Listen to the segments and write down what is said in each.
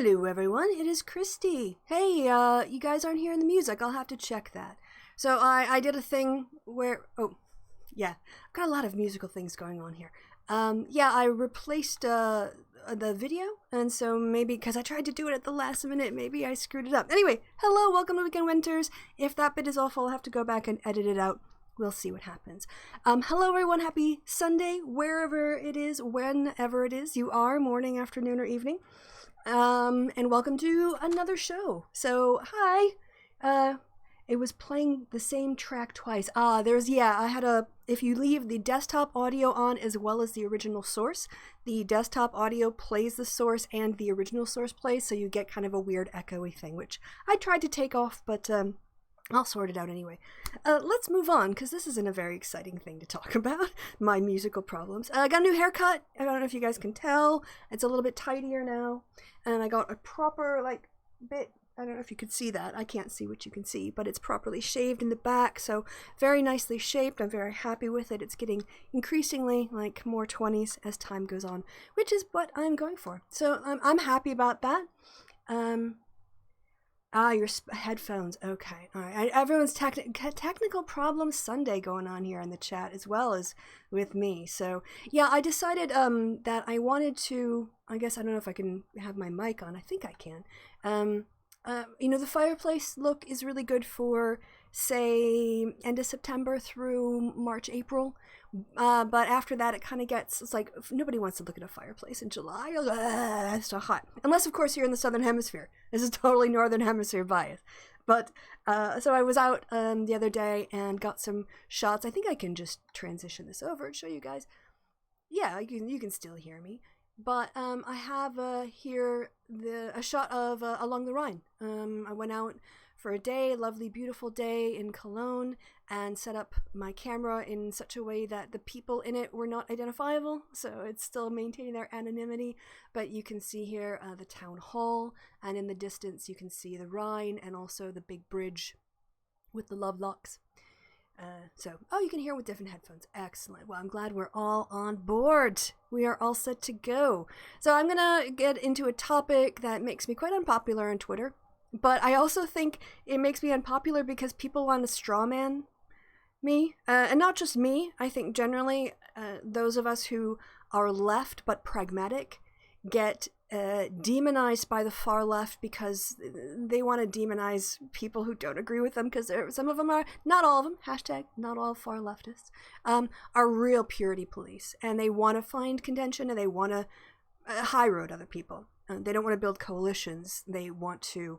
Hello everyone, it is Christy. Hey, you guys aren't hearing the music, I'll have to check that. So I did a thing where, I've got a lot of musical things going on here. I replaced the video, and so maybe, because I tried to do it at the last minute, maybe I screwed it up. Anyway, hello, welcome to Weekend Winters. If that bit is awful, I'll have to go back and edit it out. We'll see what happens. Hello everyone, happy Sunday, wherever it is, whenever it is you are, morning, afternoon, or evening. And welcome to another show. So, hi. It was playing the same track twice. If you leave the desktop audio on as well as the original source, the desktop audio plays the source and the original source plays, so you get kind of a weird echoey thing, which I tried to take off, but, I'll sort it out anyway. Let's move on, because this isn't a very exciting thing to talk about, my musical problems. I got a new haircut. I don't know if you guys can tell. It's a little bit tidier now. And I got a proper, bit, I don't know if you could see that. I can't see what you can see, but it's properly shaved in the back, so very nicely shaped. I'm very happy with it. It's getting increasingly, more 20s as time goes on, which is what I'm going for. So I'm happy about that. Your headphones. Okay. All right. Everyone's technical problem Sunday going on here in the chat as well as with me. So, yeah, I decided that I wanted to, I guess, I don't know if I can have my mic on. I think I can. The fireplace look is really good for, say, end of September through March, April. But after that, it kind of it's like, nobody wants to look at a fireplace in July. It's so hot. Unless, of course, you're in the Southern Hemisphere. This is totally Northern Hemisphere bias. But, so I was out the other day and got some shots. I think I can just transition this over and show you guys. Yeah, you can still hear me. But I have here a shot of along the Rhine. I went out for a day, lovely, beautiful day in Cologne, and set up my camera in such a way that the people in it were not identifiable, so it's still maintaining their anonymity. But you can see here the town hall, and in the distance you can see the Rhine and also the big bridge with the love locks. You can hear with different headphones. Excellent. Well, I'm glad we're all on board. We are all set to go. So I'm gonna get into a topic that makes me quite unpopular on Twitter. But I also think it makes me unpopular because people want to strawman me. And not just me. I think generally those of us who are left but pragmatic get demonized by the far left because they want to demonize people who don't agree with them, because some of them are, not all of them, hashtag not all far leftists, are real purity police, and they want to find contention and they want to high road other people. They don't want to build coalitions. They want to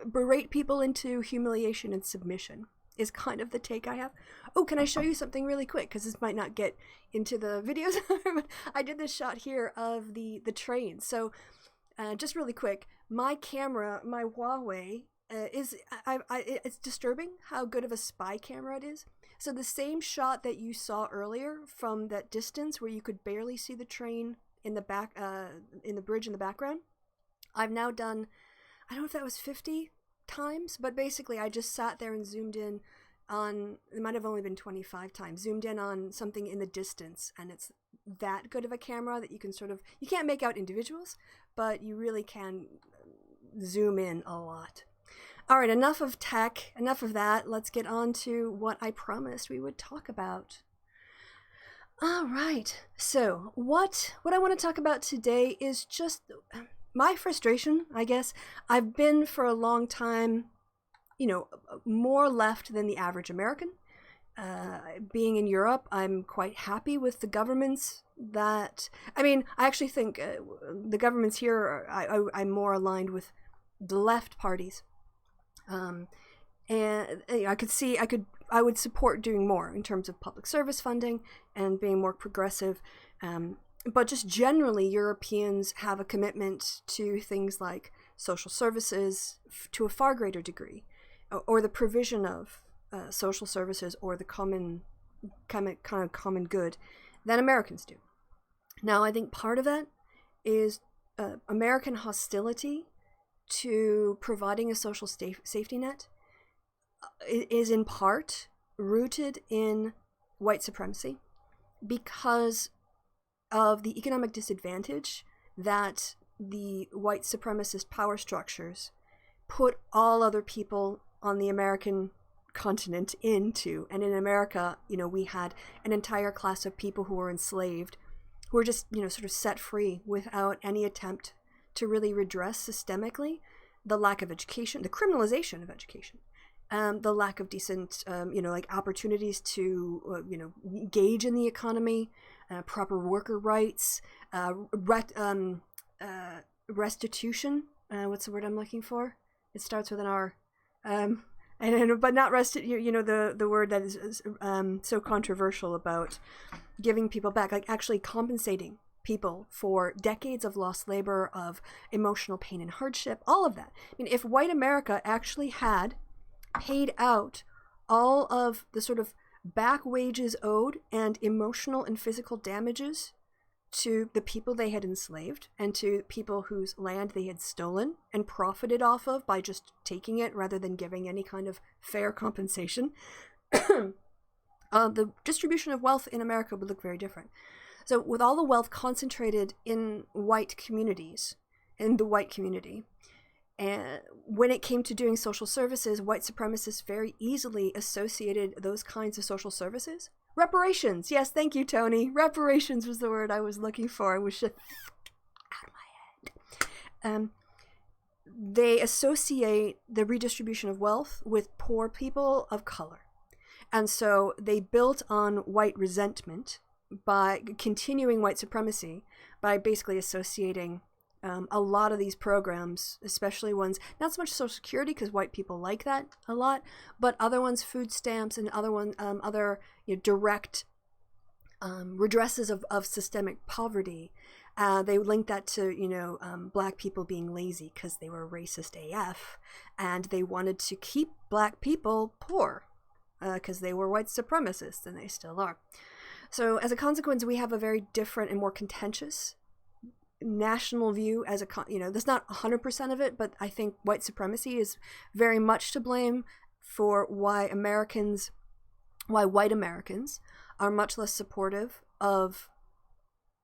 berate people into humiliation and submission is kind of the take I have. Oh, can I show you something really quick? Because this might not get into the videos. But I did this shot here of the train. So just really quick, my camera, my Huawei, it's disturbing how good of a spy camera it is. So the same shot that you saw earlier from that distance where you could barely see the train in the back, in the bridge in the background, I've now done, I don't know if that was 50 times, but basically I just sat there and zoomed in on, it might have only been 25 times, zoomed in on something in the distance, and it's that good of a camera that you can you can't make out individuals, but you really can zoom in a lot. Alright, enough of tech, enough of that. Let's get on to what I promised we would talk about. Alright, so what I want to talk about today is just my frustration, I guess. I've been for a long time, more left than the average American. Being in Europe, I'm quite happy with the governments I actually think the governments here, I'm more aligned with the left parties. And I would support doing more in terms of public service funding and being more progressive. But just generally, Europeans have a commitment to things like social services to a far greater degree, or the provision of social services or the common good than Americans do. Now, I think part of that is American hostility to providing a social safety net is in part rooted in white supremacy because of the economic disadvantage that the white supremacist power structures put all other people on the American continent into. And in America, we had an entire class of people who were enslaved, who were just, sort of set free without any attempt to really redress systemically the lack of education, the criminalization of education, the lack of decent, opportunities to, engage in the economy, proper worker rights, restitution. What's the word I'm looking for? It starts with an R. But not the word that is so controversial about giving people back, like actually compensating people for decades of lost labor, of emotional pain and hardship, all of that. I mean, if white America actually had paid out all of the sort of back wages owed and emotional and physical damages to the people they had enslaved and to people whose land they had stolen and profited off of by just taking it rather than giving any kind of fair compensation, the distribution of wealth in America would look very different. So with all the wealth concentrated in white communities, in the white community, and when it came to doing social services, white supremacists very easily associated those kinds of social services. Reparations. Yes, thank you, Tony. Reparations was the word I was looking for. It was just out of my head. They associate the redistribution of wealth with poor people of color. And so they built on white resentment by continuing white supremacy by basically associating a lot of these programs, especially ones, not so much Social Security because white people like that a lot, but other ones, food stamps and other direct redresses of systemic poverty. They linked that to, black people being lazy because they were racist AF, and they wanted to keep black people poor because they were white supremacists, and they still are. So as a consequence, we have a very different and more contentious national view as that's not 100% of it, but I think white supremacy is very much to blame for why white Americans are much less supportive of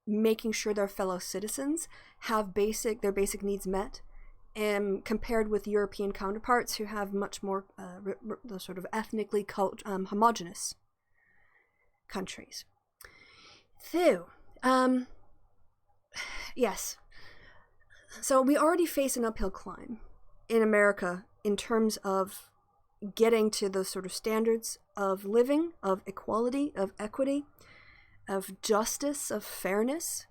making sure their fellow citizens have their basic needs met, compared with European counterparts who have much more the sort of ethnically homogenous countries. So, yes. So we already face an uphill climb in America in terms of getting to those sort of standards of living, of equality, of equity, of justice, of fairness,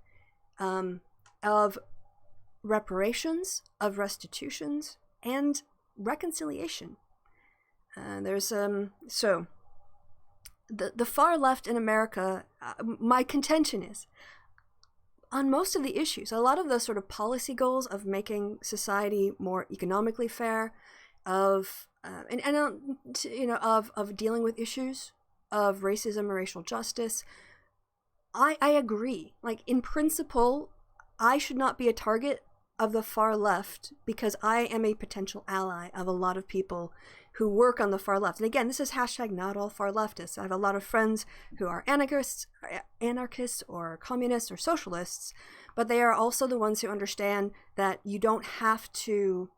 of reparations, of restitutions, and reconciliation. There's so the far left in America, my contention is, on most of the issues, a lot of the sort of policy goals of making society more economically fair, of dealing with issues of racism or racial justice, I agree. Like, in principle, I should not be a target of the far left because I am a potential ally of a lot of people who work on the far left. And again, this is hashtag not all far leftists. I have a lot of friends who are anarchists or communists or socialists, but they are also the ones who understand that you don't have to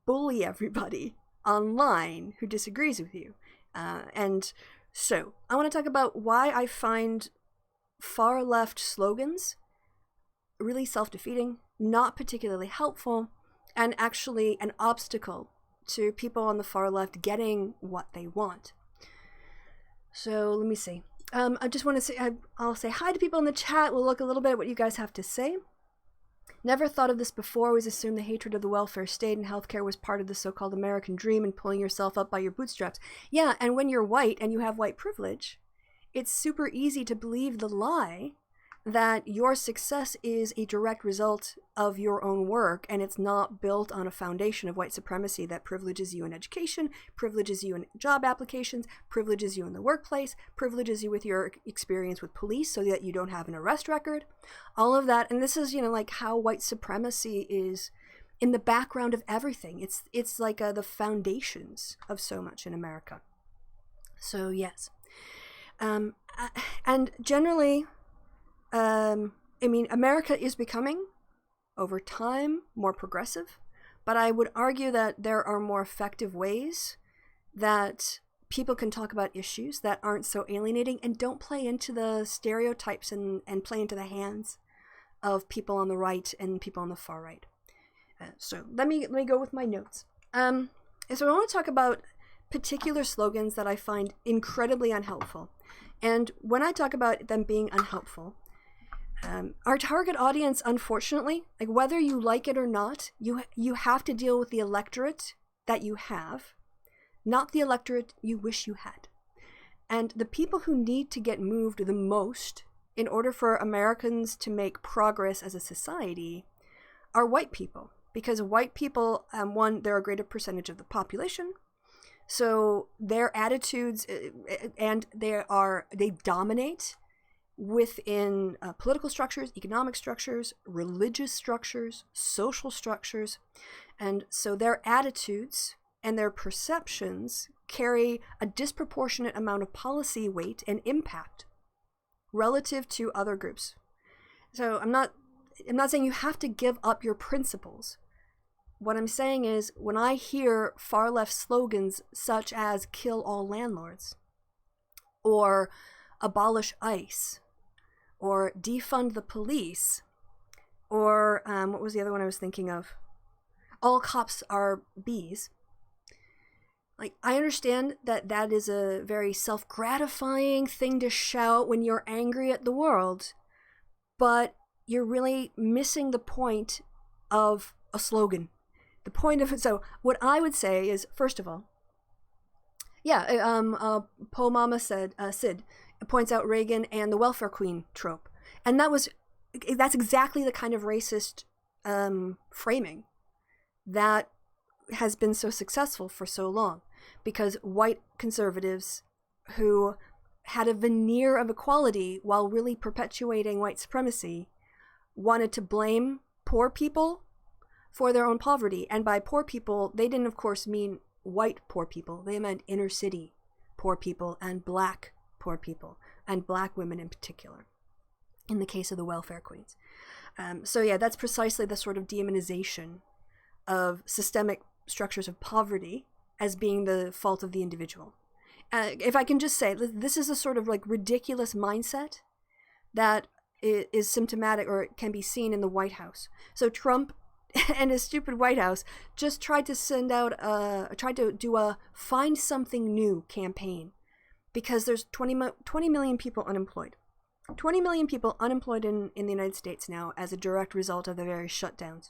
bully everybody online who disagrees with you. And so I want to talk about why I find far left slogans really self-defeating, not particularly helpful, and actually an obstacle to people on the far left getting what they want. So let me see. I just want to say, I'll say hi to people in the chat. We'll look a little bit at what you guys have to say. Never thought of this before. Always assumed the hatred of the welfare state and healthcare was part of the so-called American dream and pulling yourself up by your bootstraps. Yeah, and when you're white and you have white privilege, it's super easy to believe the lie that your success is a direct result of your own work, and it's not built on a foundation of white supremacy that privileges you in education, privileges you in job applications, privileges you in the workplace, privileges you with your experience with police so that you don't have an arrest record, all of that. And this is, like how white supremacy is in the background of everything. It's like the foundations of so much in America. So yes. And generally, America is becoming over time, more progressive, but I would argue that there are more effective ways that people can talk about issues that aren't so alienating and don't play into the stereotypes and play into the hands of people on the right and people on the far right. So let me go with my notes. So I want to talk about particular slogans that I find incredibly unhelpful. And when I talk about them being unhelpful, our target audience, unfortunately, like whether you like it or not, you have to deal with the electorate that you have, not the electorate you wish you had. And the people who need to get moved the most in order for Americans to make progress as a society are white people. Because white people, one, they're a greater percentage of the population, so their attitudes and they dominate within political structures, economic structures, religious structures, social structures, and so their attitudes and their perceptions carry a disproportionate amount of policy weight and impact relative to other groups. So I'm not saying you have to give up your principles. What I'm saying is, when I hear far left slogans such as kill all landlords, or abolish ICE, or defund the police, or what was the other one I was thinking of? All cops are bees. Like, I understand that that is a very self-gratifying thing to shout when you're angry at the world, but you're really missing the point of a slogan. The point of it. So what I would say is, first of all, Po Mama said, Sid points out Reagan and the welfare queen trope. And that's exactly the kind of racist framing that has been so successful for so long. Because white conservatives who had a veneer of equality while really perpetuating white supremacy wanted to blame poor people for their own poverty. And by poor people, they didn't, of course, mean white poor people. They meant inner city poor people and black poor people, and black women in particular, in the case of the welfare queens. That's precisely the sort of demonization of systemic structures of poverty as being the fault of the individual. If I can just say, this is a sort of like ridiculous mindset that is symptomatic, or it can be seen in the White House. So Trump and his stupid White House just tried to do a find something new campaign, because there's 20 million people unemployed. 20 million people unemployed in the United States now as a direct result of the various shutdowns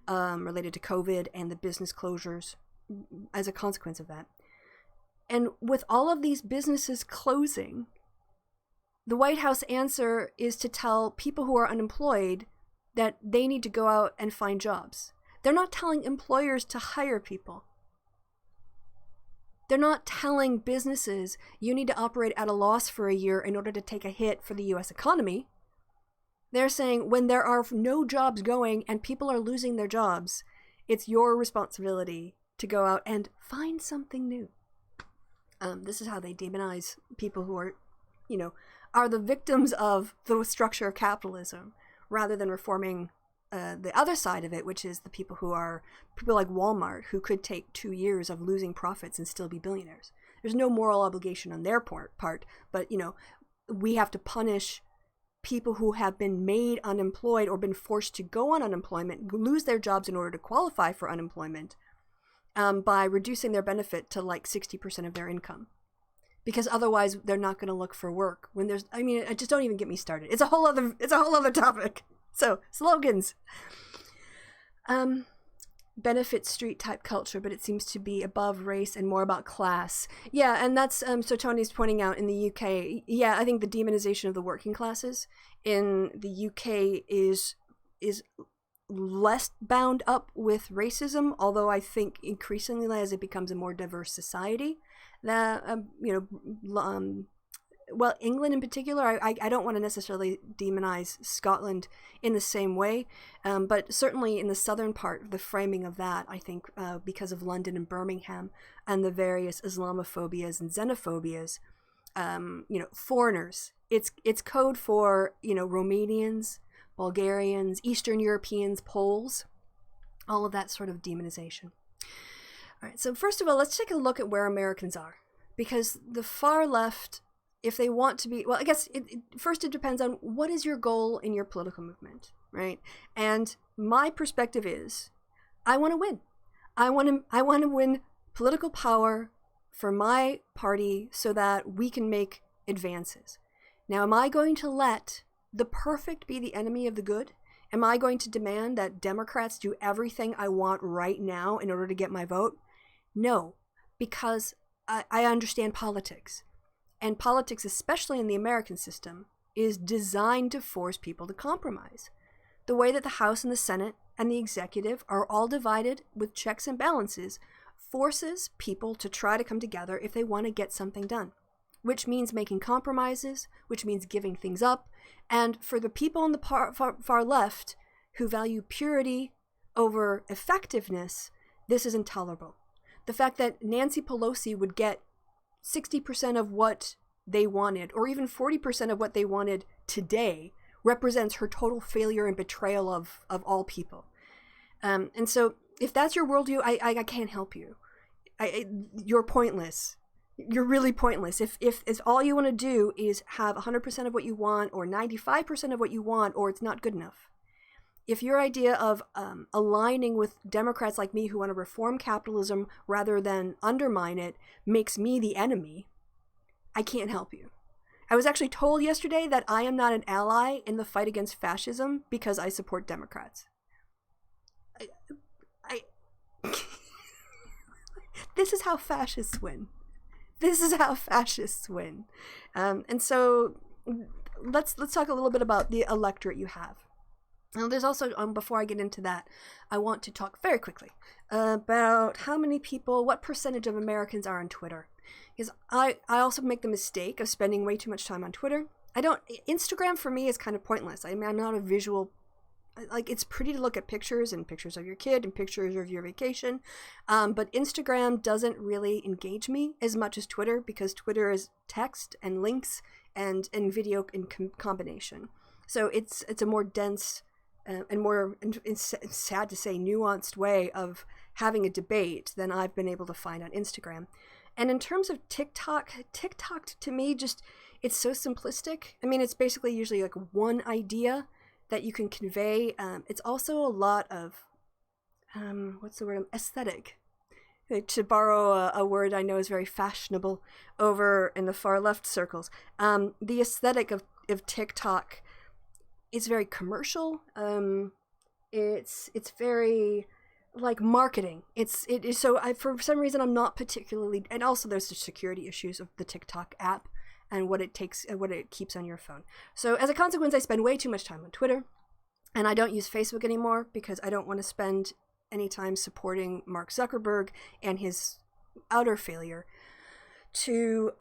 related to COVID and the business closures as a consequence of that. And with all of these businesses closing, the White House answer is to tell people who are unemployed that they need to go out and find jobs. They're not telling employers to hire people. They're not telling businesses you need to operate at a loss for a year in order to take a hit for the US economy. They're saying when there are no jobs going and people are losing their jobs, it's your responsibility to go out and find something new. This is how they demonize people who are the victims of the structure of capitalism, rather than reforming the other side of it, which is the people like Walmart, who could take 2 years of losing profits and still be billionaires. There's no moral obligation on their part, but we have to punish people who have been made unemployed or been forced to go on unemployment, lose their jobs in order to qualify for unemployment, by reducing their benefit to like 60% of their income. Because otherwise they're not going to look for work when just don't even get me started. It's a whole other topic. So slogans, benefit street type culture, but it seems to be above race and more about class. Yeah. And that's, so Tony's pointing out in the UK. Yeah. I think the demonization of the working classes in the UK is less bound up with racism, although I think increasingly as it becomes a more diverse society, that England in particular, I don't want to necessarily demonize Scotland in the same way, but certainly in the southern part, the framing of that, I think, because of London and Birmingham and the various Islamophobias and xenophobias, foreigners, it's code for Romanians, Bulgarians, Eastern Europeans, Poles, all of that sort of demonization. All right, so first of all, let's take a look at where Americans are. Because the far left, if they want to be, well, I guess first it depends on what is your goal in your political movement, right? And my perspective is, I want to win. I want to win political power for my party so that we can make advances. Now, am I going to let the perfect be the enemy of the good? Am I going to demand that Democrats do everything I want right now in order to get my vote? No, because I understand politics. And politics, especially in the American system, is designed to force people to compromise. The way that the House and the Senate and the executive are all divided with checks and balances forces people to try to come together if they want to get something done, which means making compromises, which means giving things up. And for the people on the far left who value purity over effectiveness, this is intolerable. The fact that Nancy Pelosi would get 60% of what they wanted, or even 40% of what they wanted today, represents her total failure and betrayal of all people. And so if that's your worldview, I can't help you. You're pointless. You're really pointless. If all you want to do is have 100% of what you want, or 95% of what you want, or it's not good enough. If your idea of aligning with Democrats like me who want to reform capitalism rather than undermine it makes me the enemy, I can't help you. I was actually told yesterday that I am not an ally in the fight against fascism because I support Democrats. This is how fascists win. This is how fascists win. And so let's talk a little bit about the electorate you have. Now, there's also, before I get into that, I want to talk very quickly about how many people, what percentage of Americans are on Twitter. Because I also make the mistake of spending way too much time on Twitter. Instagram for me is kind of pointless. I mean, I'm not a visual, like, it's pretty to look at pictures and pictures of your kid and pictures of your vacation. But Instagram doesn't really engage me as much as Twitter, because Twitter is text and links and video in combination. So it's a more dense and more, it's sad to say, nuanced way of having a debate than I've been able to find on Instagram. And in terms of TikTok to me, just, it's so simplistic. I mean, it's basically usually like one idea that you can convey. It's also a lot of, what's the word, aesthetic. To borrow a word I know is very fashionable over in the far left circles. The aesthetic of TikTok, it's very commercial. It's very like marketing. For some reason I'm not particularly, and also there's the security issues of the TikTok app and what it keeps on your phone. So as a consequence, I spend way too much time on Twitter, and I don't use Facebook anymore because I don't want to spend any time supporting Mark Zuckerberg and his utter failure to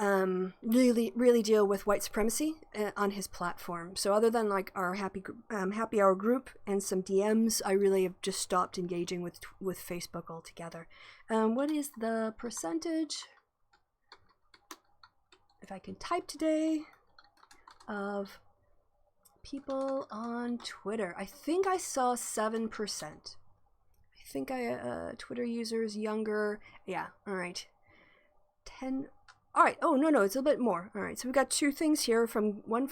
really deal with white supremacy on his platform. So other than like our happy hour group and some DMs, I really have just stopped engaging with Facebook altogether. What is the percentage, if I can type today, of people on Twitter? I think I saw 7%. I think Twitter users younger. Yeah, all right. 10. All right. Oh, no, it's a little bit more. All right. So we've got two things here both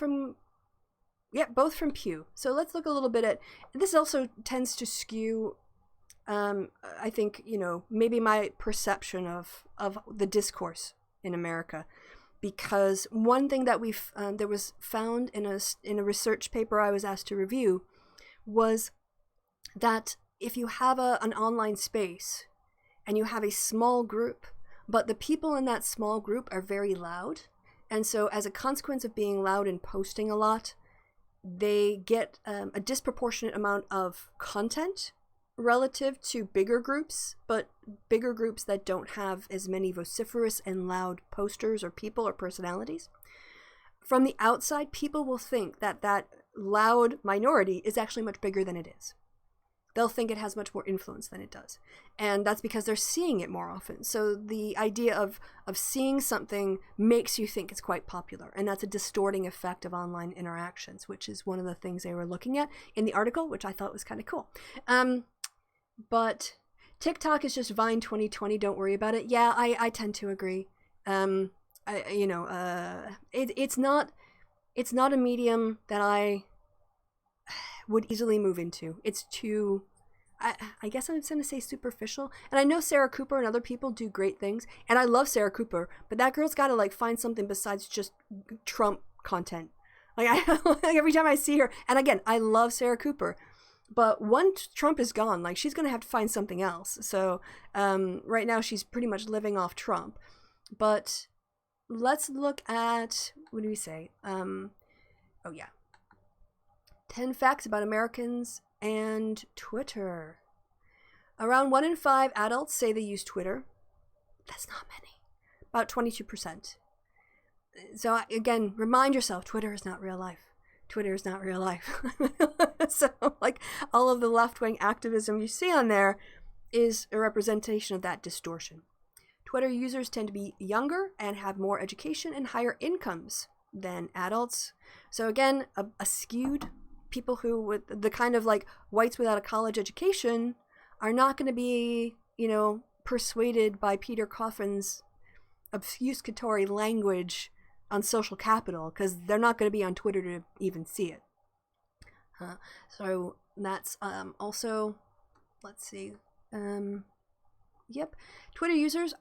from Pew. So let's look a little bit at, this also tends to skew, I think, maybe my perception of the discourse in America. Because one thing that there was found in a research paper I was asked to review was that if you have an online space and you have a small group, but the people in that small group are very loud, and so as a consequence of being loud and posting a lot, they get a disproportionate amount of content relative to bigger groups, but bigger groups that don't have as many vociferous and loud posters or people or personalities. From the outside, people will think that loud minority is actually much bigger than it is. they'll think it has much more influence than it does. And that's because they're seeing it more often. So the idea of seeing something makes you think it's quite popular. And that's a distorting effect of online interactions, which is one of the things they were looking at in the article, which I thought was kind of cool. But TikTok is just Vine 2020. Don't worry about it. Yeah, I tend to agree. It's not a medium that I would easily move into. It's too, I guess I'm going to say superficial. And I know Sarah Cooper and other people do great things. And I love Sarah Cooper, but that girl's got to like find something besides just Trump content. Like every time I see her, and again, I love Sarah Cooper, but once Trump is gone, like she's going to have to find something else. So right now she's pretty much living off Trump. But let's look at, what do we say? 10 facts about Americans and Twitter. Around 1 in 5 adults say they use Twitter. That's not many. About 22%. So again, remind yourself, Twitter is not real life. Twitter is not real life. So like all of the left-wing activism you see on there is a representation of that distortion. Twitter users tend to be younger and have more education and higher incomes than adults. So again, a skewed people who with the kind of like whites without a college education are not going to be, persuaded by Peter Coffin's obfuscatory language on social capital, because they're not going to be on Twitter to even see it. So that's also, let's see. Twitter users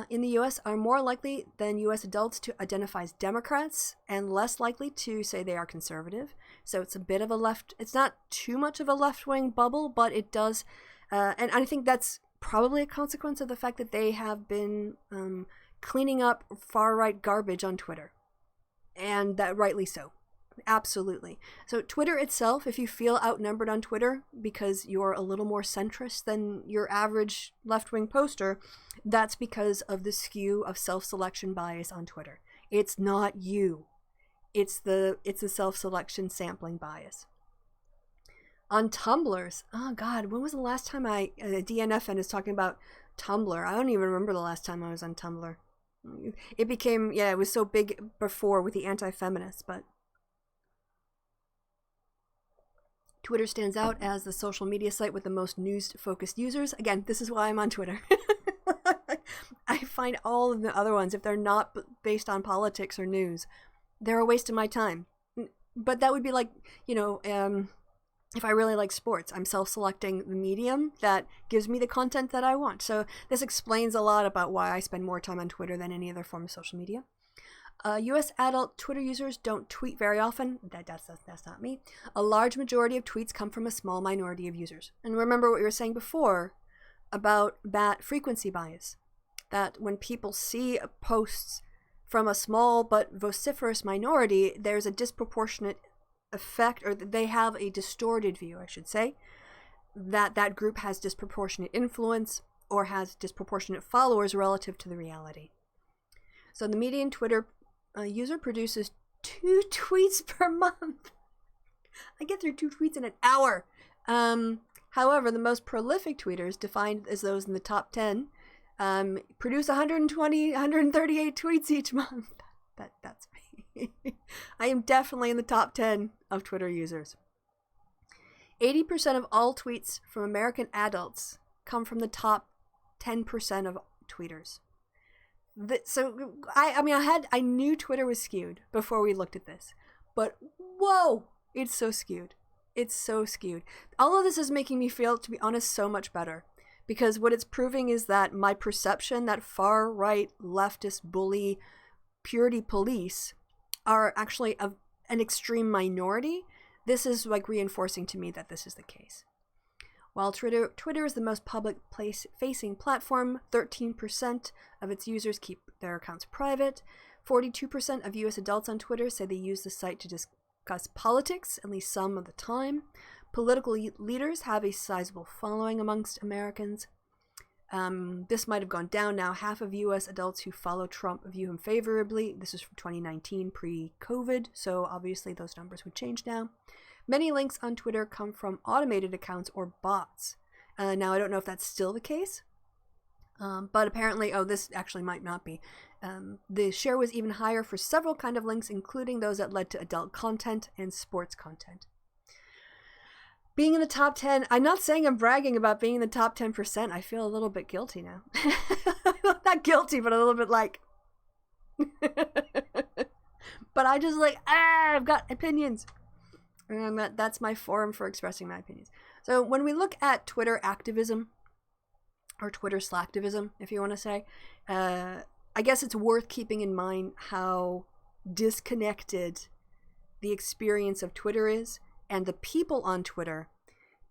in the U.S. are more likely than U.S. adults to identify as Democrats and less likely to say they are conservative. So it's a bit of a left, it's not too much of a left-wing bubble, but it does, and I think that's probably a consequence of the fact that they have been cleaning up far-right garbage on Twitter. And that rightly so. Absolutely. So Twitter itself, if you feel outnumbered on Twitter because you're a little more centrist than your average left-wing poster, that's because of the skew of self-selection bias on Twitter. It's not you. It's the self-selection sampling bias. On Tumblrs, oh God, when was the last time DNFN is talking about Tumblr? I don't even remember the last time I was on Tumblr. It became, it was so big before with the anti-feminists, but Twitter stands out as the social media site with the most news-focused users. Again, this is why I'm on Twitter. I find all of the other ones, if they're not based on politics or news, they're a waste of my time. But that would be like, if I really like sports, I'm self-selecting the medium that gives me the content that I want. So this explains a lot about why I spend more time on Twitter than any other form of social media. U.S. adult Twitter users don't tweet very often. That's not me. A large majority of tweets come from a small minority of users. And remember what we were saying before about that frequency bias. That when people see posts from a small but vociferous minority, there's a disproportionate effect, or they have a distorted view, I should say, that group has disproportionate influence or has disproportionate followers relative to the reality. So the median Twitter user produces 2 tweets per month. I get through 2 tweets in an hour. However, the most prolific tweeters, defined as those in the top 10, produce 138 tweets each month. That's me. I am definitely in the top 10 of Twitter users. 80% of all tweets from American adults come from the top 10% of tweeters. So I knew Twitter was skewed before we looked at this, but whoa, it's so skewed. It's so skewed. All of this is making me feel, to be honest, so much better, because what it's proving is that my perception that far right leftist bully purity police are actually an extreme minority. This is like reinforcing to me that this is the case. While Twitter is the most public-facing platform, 13% of its users keep their accounts private. 42% of U.S. adults on Twitter say they use the site to discuss politics, at least some of the time. Political leaders have a sizable following amongst Americans. This might have gone down now. Half of U.S. adults who follow Trump view him favorably. This is from 2019, pre-COVID, so obviously those numbers would change now. Many links on Twitter come from automated accounts or bots. Now, I don't know if that's still the case, but apparently, this actually might not be. The share was even higher for several kind of links, including those that led to adult content and sports content. Being in the top 10, I'm not saying I'm bragging about being in the top 10%. I feel a little bit guilty now. Not guilty, but a little bit like... But I just I've got opinions. And that's my forum for expressing my opinions. So when we look at Twitter activism, or Twitter slacktivism, if you want to say, I guess it's worth keeping in mind how disconnected the experience of Twitter is, and the people on Twitter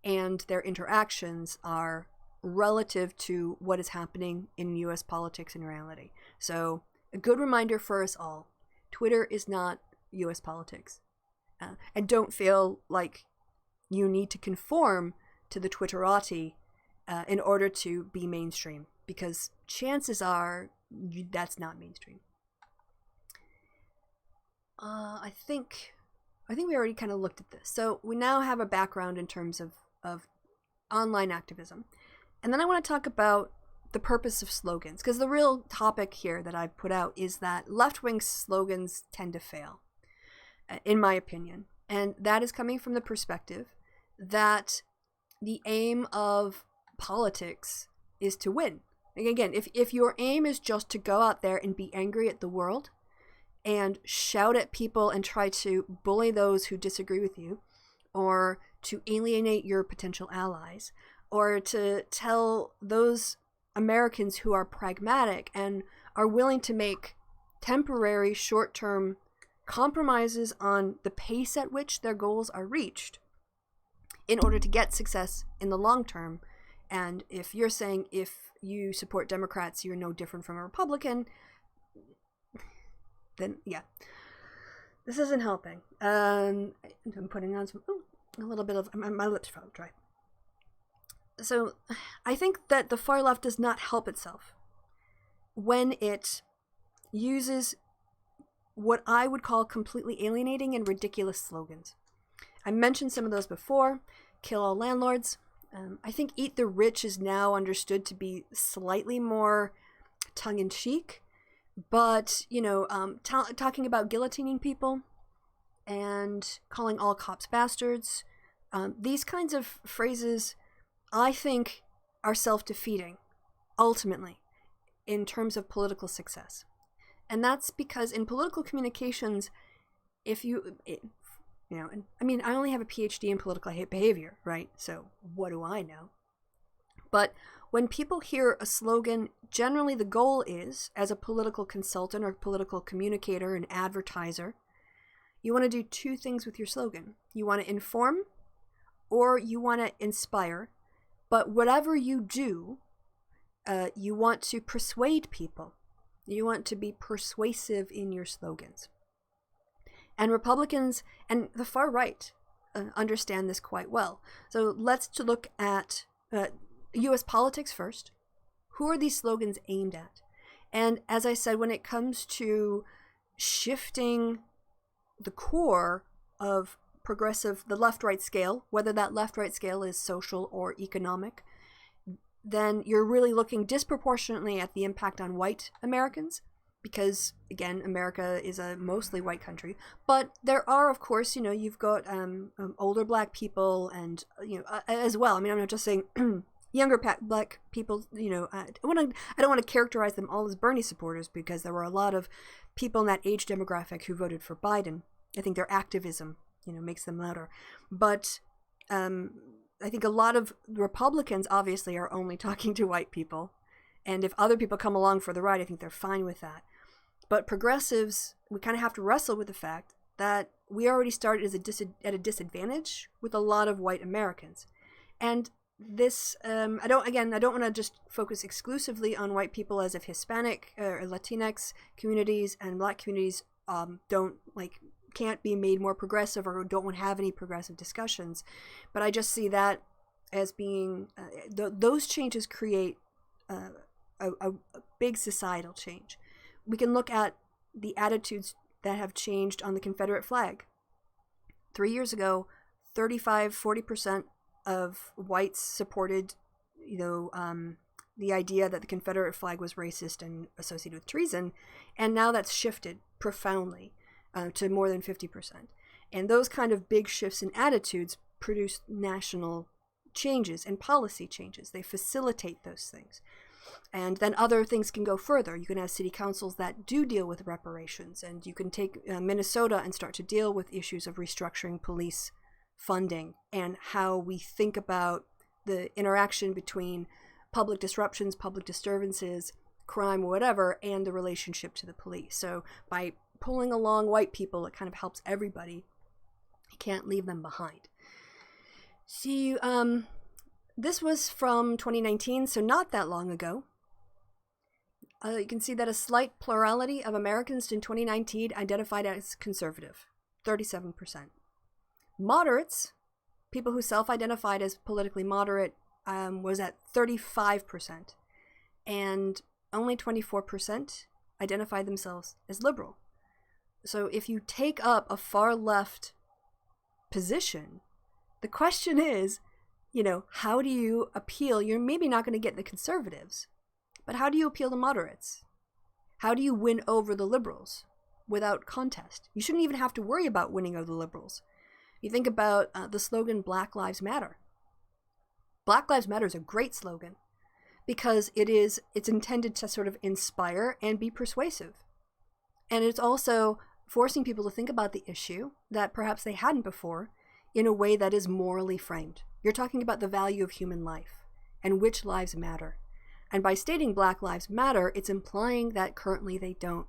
and their interactions are relative to what is happening in US politics in reality. So a good reminder for us all, Twitter is not US politics. And don't feel like you need to conform to the Twitterati in order to be mainstream, because chances are that's not mainstream. I think we already kind of looked at this. So we now have a background in terms of online activism. And then I want to talk about the purpose of slogans, because the real topic here that I put out is that left-wing slogans tend to fail, in my opinion. And that is coming from the perspective that the aim of politics is to win. And again, if your aim is just to go out there and be angry at the world and shout at people and try to bully those who disagree with you, or to alienate your potential allies, or to tell those Americans who are pragmatic and are willing to make temporary, short-term compromises on the pace at which their goals are reached in order to get success in the long term. And if you're saying if you support Democrats, you're no different from a Republican, then yeah, this isn't helping. I'm putting on a little bit of, my lips felt dry. So I think that the far left does not help itself when it uses what I would call completely alienating and ridiculous slogans. I mentioned some of those before. Kill all landlords. I think eat the rich is now understood to be slightly more tongue-in-cheek, but, talking about guillotining people and calling all cops bastards, these kinds of phrases, I think, are self-defeating, ultimately, in terms of political success. And that's because in political communications, I only have a PhD in political behavior, right? So what do I know? But when people hear a slogan, generally the goal is, as a political consultant or political communicator and advertiser, you want to do two things with your slogan. You want to inform or you want to inspire. But whatever you do, you want to persuade people. You want to be persuasive in your slogans. And Republicans and the far right understand this quite well. So let's look at U.S. politics first. Who are these slogans aimed at? And as I said, when it comes to shifting the core of the left-right scale, whether that left-right scale is social or economic, then you're really looking disproportionately at the impact on white Americans, because, again, America is a mostly white country. But there are, of course, you've got older black people and, as well. I mean, I'm not just saying younger black people, I don't want to characterize them all as Bernie supporters, because there were a lot of people in that age demographic who voted for Biden. I think their activism, makes them louder. But I think a lot of Republicans obviously are only talking to white people. And if other people come along for the ride, I think they're fine with that. But progressives, we kind of have to wrestle with the fact that we already started at a disadvantage with a lot of white Americans. And this, I don't want to just focus exclusively on white people, as if Hispanic or Latinx communities and black communities can't be made more progressive or don't want to have any progressive discussions. But I just see that as being, those changes create a big societal change. We can look at the attitudes that have changed on the Confederate flag. 3 years ago, 40% of whites supported, the idea that the Confederate flag was racist and associated with treason, and now that's shifted profoundly to more than 50%. And those kind of big shifts in attitudes produce national changes and policy changes. They facilitate those things. And then other things can go further. You can have city councils that do deal with reparations, and you can take Minnesota and start to deal with issues of restructuring police funding and how we think about the interaction between public disruptions, public disturbances, crime, whatever, and the relationship to the police. So by pulling along white people, it kind of helps everybody. You can't leave them behind. See, this was from 2019, so not that long ago. You can see that a slight plurality of Americans in 2019 identified as conservative, 37%. Moderates, people who self-identified as politically moderate, was at 35%. And only 24% identified themselves as liberal. So if you take up a far left position, the question is, how do you appeal? You're maybe not going to get the conservatives, but how do you appeal to moderates? How do you win over the liberals without contest? You shouldn't even have to worry about winning over the liberals. You think about the slogan Black Lives Matter. Black Lives Matter is a great slogan because it's intended to sort of inspire and be persuasive. And it's also forcing people to think about the issue that perhaps they hadn't before in a way that is morally framed. You're talking about the value of human life and which lives matter. And by stating Black Lives Matter, it's implying that currently they don't.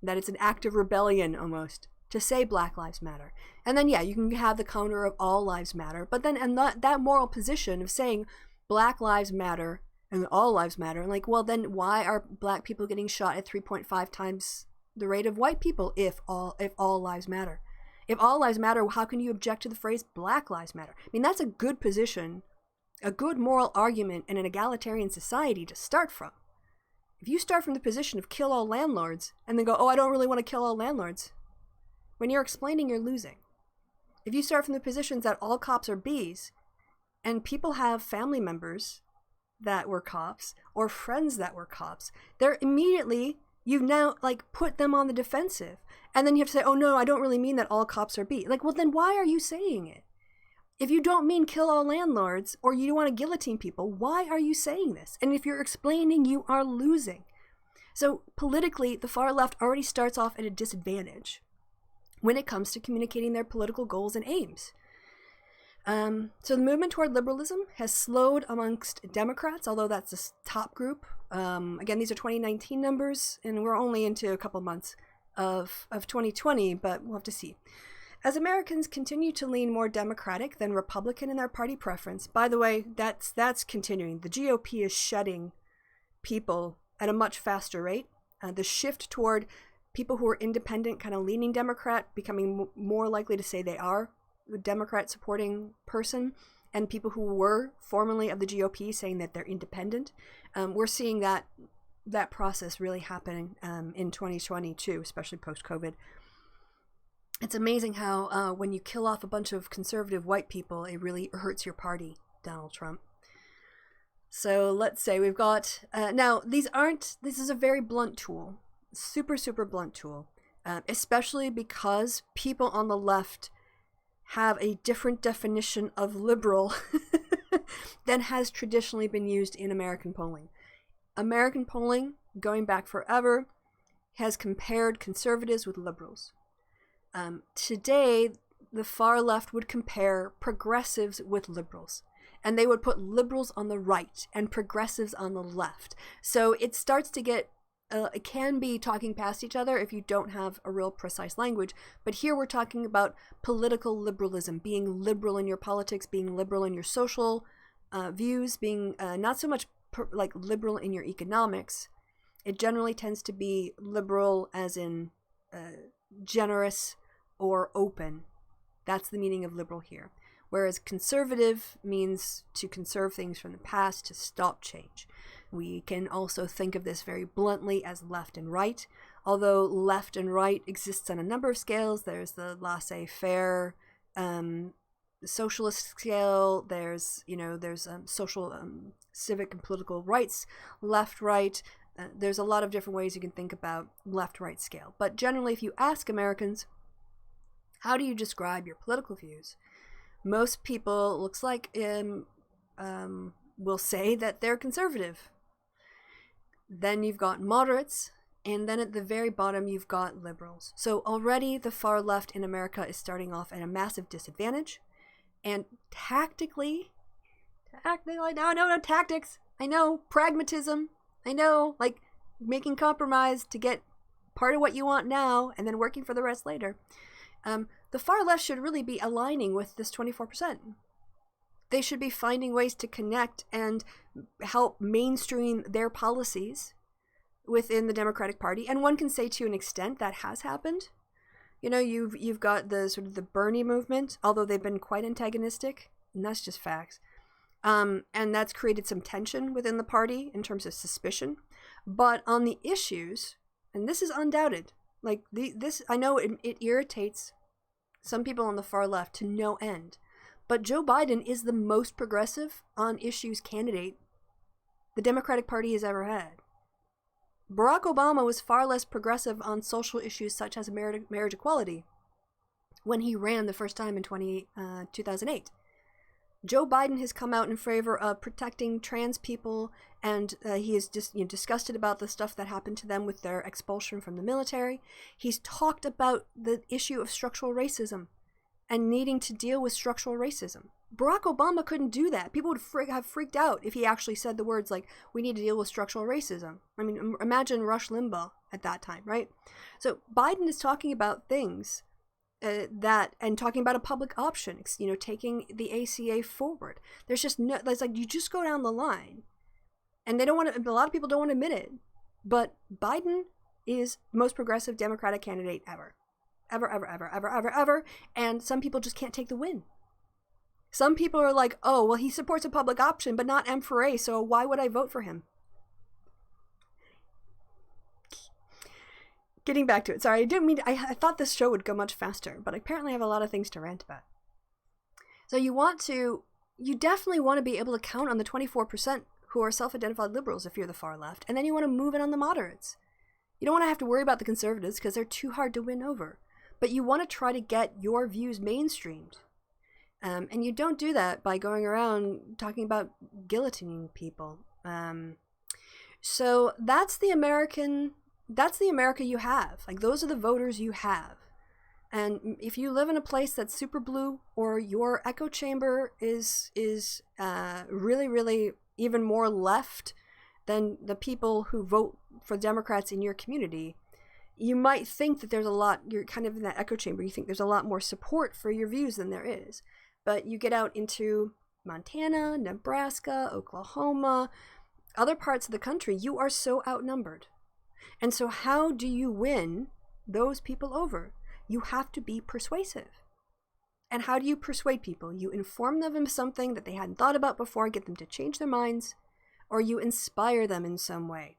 That it's an act of rebellion almost to say Black Lives Matter. And then, you can have the counter of all lives matter. But then, and that moral position of saying Black Lives Matter and all lives matter, and then why are Black people getting shot at 3.5 times the rate of white people if all lives matter? If all lives matter, how can you object to the phrase Black Lives Matter? I mean, that's a good position, a good moral argument in an egalitarian society to start from. If you start from the position of kill all landlords and then go, I don't really want to kill all landlords, when you're explaining, you're losing. If you start from the positions that all cops are bees and people have family members that were cops or friends that were cops, they're immediately, you've now put them on the defensive. And then you have to say, oh no, I don't really mean that all cops are bees. Then why are you saying it? If you don't mean kill all landlords or you want to guillotine people, why are you saying this? And if you're explaining, you are losing. So politically, the far left already starts off at a disadvantage when it comes to communicating their political goals and aims. So the movement toward liberalism has slowed amongst Democrats, although that's the top group. Again, these are 2019 numbers, and we're only into a couple months of 2020, but we'll have to see. As Americans continue to lean more Democratic than Republican in their party preference, by the way, that's continuing. The GOP is shedding people at a much faster rate. The shift toward people who are independent, kind of leaning Democrat, becoming more likely to say they are a Democrat supporting person, and people who were formerly of the GOP saying that they're independent. We're seeing that process really happening in 2022, especially post-COVID. It's amazing how when you kill off a bunch of conservative white people, it really hurts your party, Donald Trump. So let's say we've got, now this is a very blunt tool, super, super blunt tool, especially because people on the left have a different definition of liberal than has traditionally been used in American polling. American polling, going back forever, has compared conservatives with liberals. Today, the far left would compare progressives with liberals, and they would put liberals on the right and progressives on the left. So it starts to get, it can be talking past each other if you don't have a real precise language, but here we're talking about political liberalism, being liberal in your politics, being liberal in your social views, being not so much liberal in your economics. It generally tends to be liberal as in generous or open. That's the meaning of liberal here. Whereas conservative means to conserve things from the past, to stop change. We can also think of this very bluntly as left and right. Although left and right exists on a number of scales, there's the laissez-faire socialist scale, there's social, civic and political rights, left, right. There's a lot of different ways you can think about left-right scale. But generally, if you ask Americans, how do you describe your political views? Most people, looks like, will say that they're conservative. Then you've got moderates, and then at the very bottom you've got liberals. So already the far left in America is starting off at a massive disadvantage. And tactically, no, tactics. I know, pragmatism. I know, like making compromise to get part of what you want now and then working for the rest later. The far left should really be aligning with this 24%. They should be finding ways to connect and help mainstream their policies within the Democratic Party. And one can say to an extent that has happened. You've got the sort of the Bernie movement, although they've been quite antagonistic, and that's just facts. And that's created some tension within the party in terms of suspicion. But on the issues, and this is undoubted, like this, I know it irritates some people on the far left to no end. But Joe Biden is the most progressive on issues candidate the Democratic Party has ever had. Barack Obama was far less progressive on social issues such as marriage equality when he ran the first time in 2008. Joe Biden has come out in favor of protecting trans people, and he is just disgusted about the stuff that happened to them with their expulsion from the military. He's talked about the issue of structural racism and needing to deal with structural racism. Barack Obama couldn't do that. People would have freaked out if he actually said the words like, we need to deal with structural racism. I mean, imagine Rush Limbaugh at that time, right? So Biden is talking about things and talking about a public option, taking the ACA forward. There's like, you just go down the line. And they don't want to, a lot of people don't want to admit it. But Biden is the most progressive Democratic candidate ever. Ever. And some people just can't take the win. Some people are like, oh, well, he supports a public option, but not M4A, so why would I vote for him? Getting back to it. Sorry, I didn't mean to, I thought this show would go much faster, but apparently I have a lot of things to rant about. So you definitely want to be able to count on the 24% who are self-identified liberals if you're the far left, and then you want to move it on the moderates. You don't want to have to worry about the conservatives because they're too hard to win over. But you want to try to get your views mainstreamed. And you don't do that by going around talking about guillotining people. So that's the America you have. Like, those are the voters you have. And if you live in a place that's super blue, or your echo chamber is really, really even more left than the people who vote for Democrats in your community, you might think that there's a lot, you're kind of in that echo chamber, you think there's a lot more support for your views than there is. But you get out into Montana, Nebraska, Oklahoma, other parts of the country, you are so outnumbered. And so how do you win those people over? You have to be persuasive. And how do you persuade people? You inform them of something that they hadn't thought about before, get them to change their minds, or you inspire them in some way,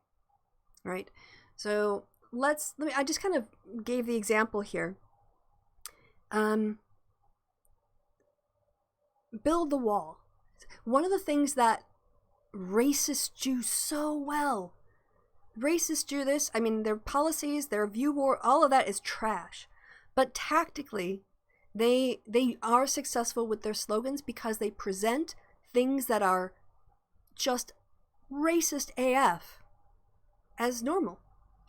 right? So I just kind of gave the example here. Build the wall. One of the things that racists do so well, racists do this, I mean, their policies, their view war, all of that is trash. But tactically, they are successful with their slogans because they present things that are just racist AF as normal.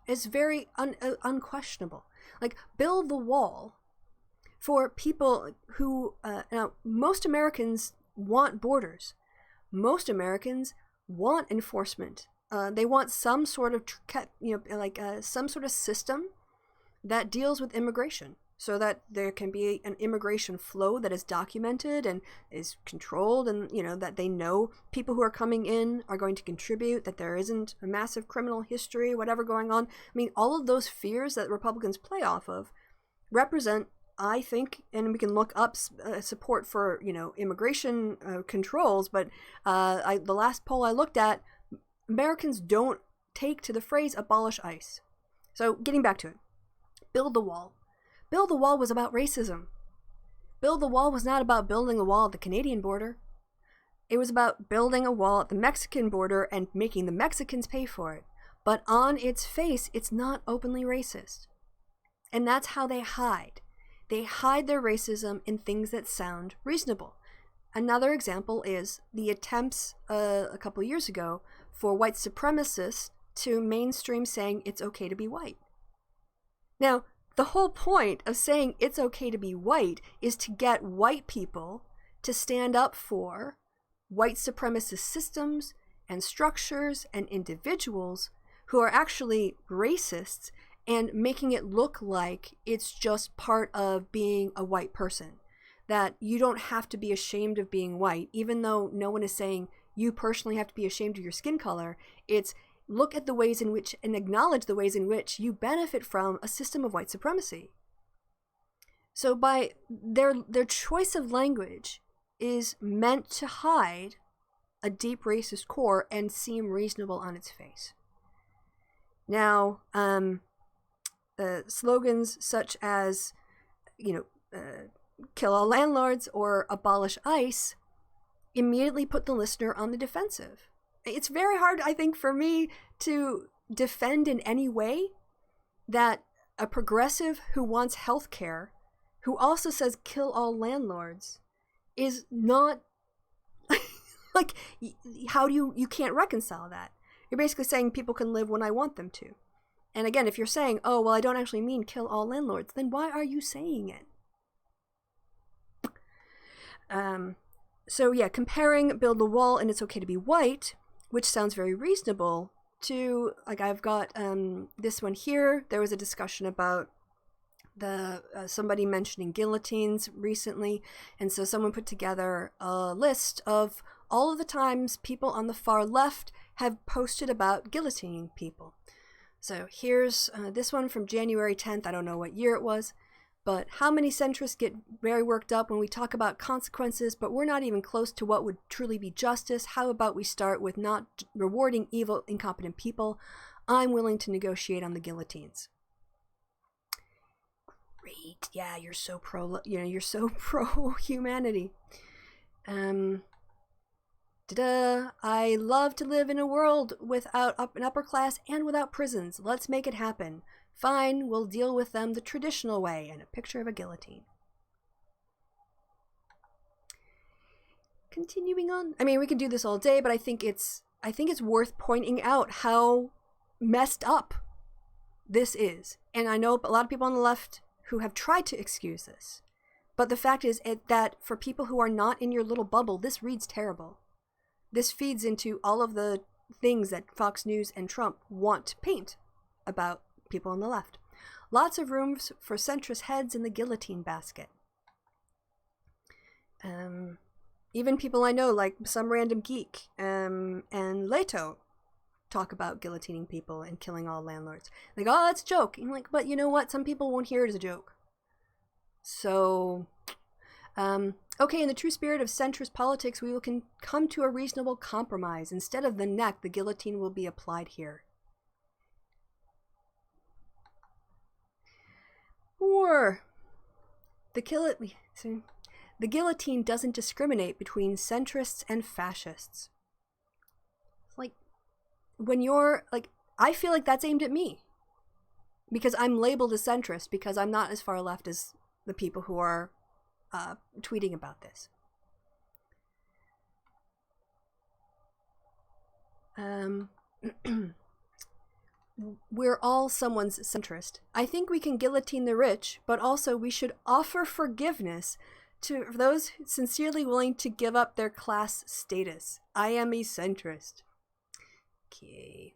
It's very unquestionable. Like, build the wall for people who, now, most Americans want borders. Most Americans want enforcement. They want some sort of, some sort of system that deals with immigration, so that there can be an immigration flow that is documented and is controlled, and that they know people who are coming in are going to contribute, that there isn't a massive criminal history, whatever going on. I mean, all of those fears that Republicans play off of represent, I think, and we can look up support for immigration controls, but the last poll I looked at, Americans don't take to the phrase abolish ICE. So getting back to it, build the wall. Build the wall was about racism. Build the Wall was not about building a wall at the Canadian border. It was about building a wall at the Mexican border and making the Mexicans pay for it. But on its face, it's not openly racist. And that's how they hide. They hide their racism in things that sound reasonable. Another example is the attempts a couple years ago for white supremacists to mainstream saying it's okay to be white. Now, the whole point of saying it's okay to be white is to get white people to stand up for white supremacist systems and structures and individuals who are actually racists, and making it look like it's just part of being a white person. That you don't have to be ashamed of being white, even though no one is saying you personally have to be ashamed of your skin color. It's look at the ways in which and acknowledge the ways in which you benefit from a system of white supremacy. So by their choice of language is meant to hide a deep racist core and seem reasonable on its face. Now, slogans such as, kill all landlords or abolish ICE immediately put the listener on the defensive. It's very hard, I think, for me to defend in any way that a progressive who wants health care, who also says kill all landlords, is not like, how do you can't reconcile that. You're basically saying people can live when I want them to. And again, if you're saying, oh, well, I don't actually mean kill all landlords, then why are you saying it? So yeah, comparing Build the Wall and It's Okay to Be White, which sounds very reasonable, to, like, I've got this one here. There was a discussion about somebody mentioning guillotines recently, and so someone put together a list of all of the times people on the far left have posted about guillotining people. So here's this one from January 10th. I don't know what year it was, but how many centrists get very worked up when we talk about consequences, but we're not even close to what would truly be justice? How about we start with not rewarding evil, incompetent people? I'm willing to negotiate on the guillotines. Great. Yeah, you're so pro humanity. I love to live in a world without an upper class and without prisons. Let's make it happen. Fine, we'll deal with them the traditional way, and a picture of a guillotine. Continuing on. I mean, we can do this all day, but I think it's worth pointing out how messed up this is. And I know a lot of people on the left who have tried to excuse this. But the fact is that for people who are not in your little bubble, this reads terrible. This feeds into all of the things that Fox News and Trump want to paint about people on the left. Lots of rooms for centrist heads in the guillotine basket. Even people I know, like some random geek and Leto, talk about guillotining people and killing all landlords. Like, oh, that's a joke. And I'm like, but you know what? Some people won't hear it as a joke. So, okay, in the true spirit of centrist politics, we will come to a reasonable compromise. Instead of the neck, the guillotine will be applied here. Or the guillotine doesn't discriminate between centrists and fascists. Like, when you're, like, I feel like that's aimed at me. Because I'm labeled as centrist, because I'm not as far left as the people who are tweeting about this. We're all someone's centrist. I think we can guillotine the rich, but also we should offer forgiveness to those sincerely willing to give up their class status. I am a centrist. Okay.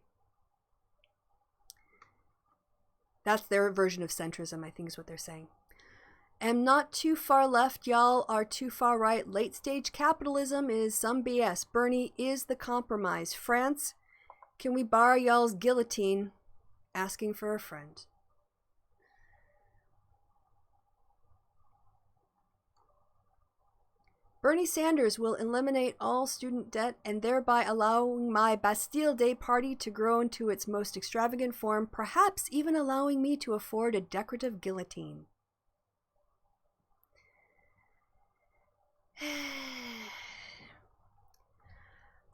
That's their version of centrism, I think is what they're saying. Am not too far left, y'all are too far right. Late stage capitalism is some BS. Bernie is the compromise. France, can we borrow y'all's guillotine? Asking for a friend. Bernie Sanders will eliminate all student debt and thereby allowing my Bastille Day party to grow into its most extravagant form, perhaps even allowing me to afford a decorative guillotine.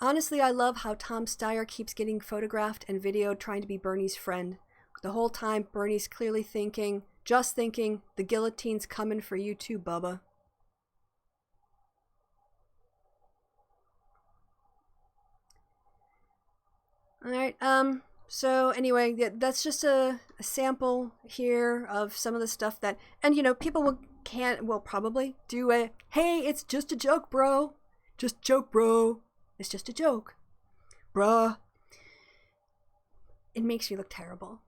Honestly, I love how Tom Steyer keeps getting photographed and videoed trying to be Bernie's friend. The whole time, Bernie's clearly thinking, just thinking, the guillotine's coming for you too, Bubba. Alright, so anyway, that's just a sample here of some of the stuff that, and you know, people will probably do a, hey, it's just a joke, bro. Just joke, bro. It's just a joke. Bruh. It makes me look terrible.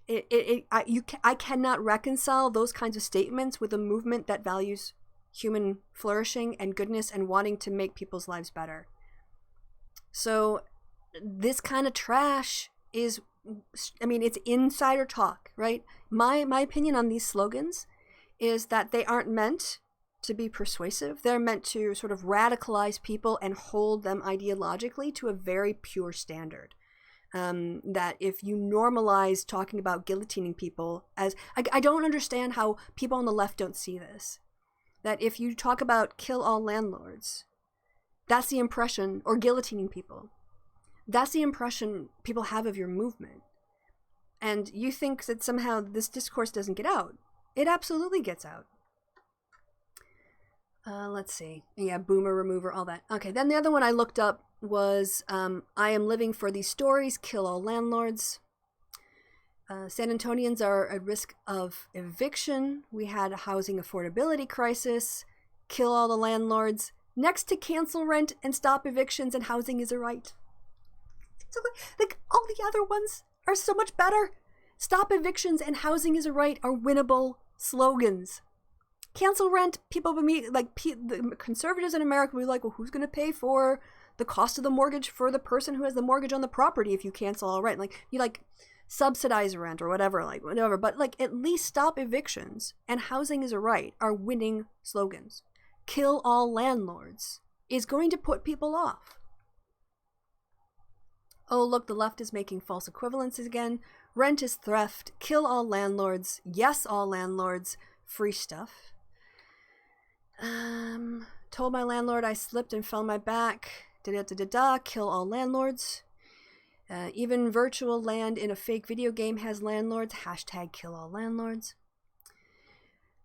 I cannot reconcile those kinds of statements with a movement that values human flourishing and goodness and wanting to make people's lives better. So this kind of trash is, I mean, it's insider talk, right? My opinion on these slogans is that they aren't meant to be persuasive. They're meant to sort of radicalize people and hold them ideologically to a very pure standard. That if you normalize talking about guillotining people as, I don't understand how people on the left don't see this. That if you talk about kill all landlords, that's the impression, or guillotining people, that's the impression people have of your movement. And you think that somehow this discourse doesn't get out. It absolutely gets out. Let's see. Yeah, boomer remover, all that. Okay, then the other one I looked up was I am living for these stories, kill all landlords. San Antonians are at risk of eviction. We had a housing affordability crisis. Kill all the landlords. Next to cancel rent and stop evictions and housing is a right. So, like, all the other ones are so much better. Stop evictions and housing is a right are winnable slogans. Cancel rent, people will be like, the conservatives in America will be like, well, who's going to pay for the cost of the mortgage for the person who has the mortgage on the property if you cancel all rent? Like, you like subsidize rent or whatever, like whatever. But like, at least stop evictions and housing is a right are winning slogans. Kill all landlords is going to put people off. Oh, look, the left is making false equivalences again. Rent is theft. Kill all landlords. Yes, all landlords. Free stuff. Told my landlord I slipped and fell on my back. Da-da-da-da-da. Kill all landlords. Even virtual land in a fake video game has landlords. Hashtag kill all landlords.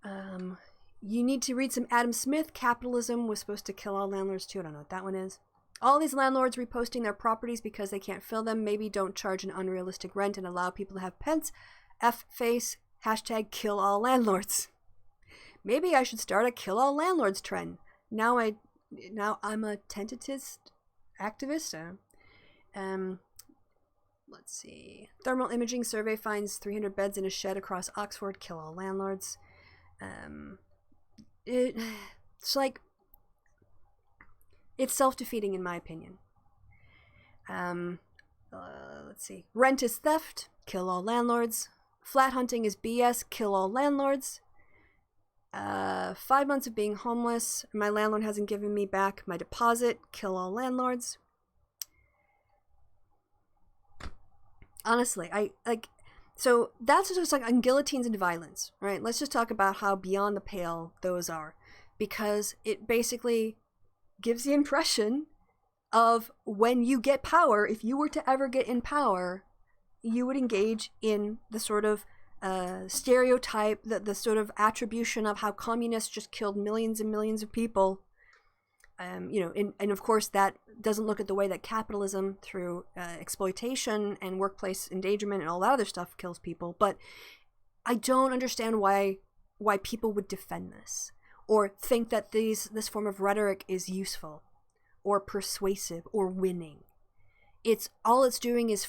You need to read some Adam Smith. Capitalism was supposed to kill all landlords too. I don't know what that one is. All these landlords reposting their properties because they can't fill them. Maybe don't charge an unrealistic rent and allow people to have pets. F-face. Hashtag kill all landlords. Maybe I should start a kill all landlords trend. Now I'm a tentative activist. Let's see. Thermal imaging survey finds 300 beds in a shed across Oxford. Kill all landlords. It's like, it's self-defeating in my opinion. Let's see. Rent is theft. Kill all landlords. Flat hunting is BS. Kill all landlords. 5 months of being homeless. My landlord hasn't given me back my deposit. Kill all landlords. Honestly, so that's just like on guillotines and violence, right? Let's just talk about how beyond the pale those are, because it basically gives the impression of when you get power, if you were to ever get in power, you would engage in the sort of stereotype, the sort of attribution of how communists just killed millions and millions of people. And of course that doesn't look at the way that capitalism through exploitation and workplace endangerment and all that other stuff kills people. But I don't understand why people would defend this or think that this form of rhetoric is useful or persuasive or winning. All it's doing is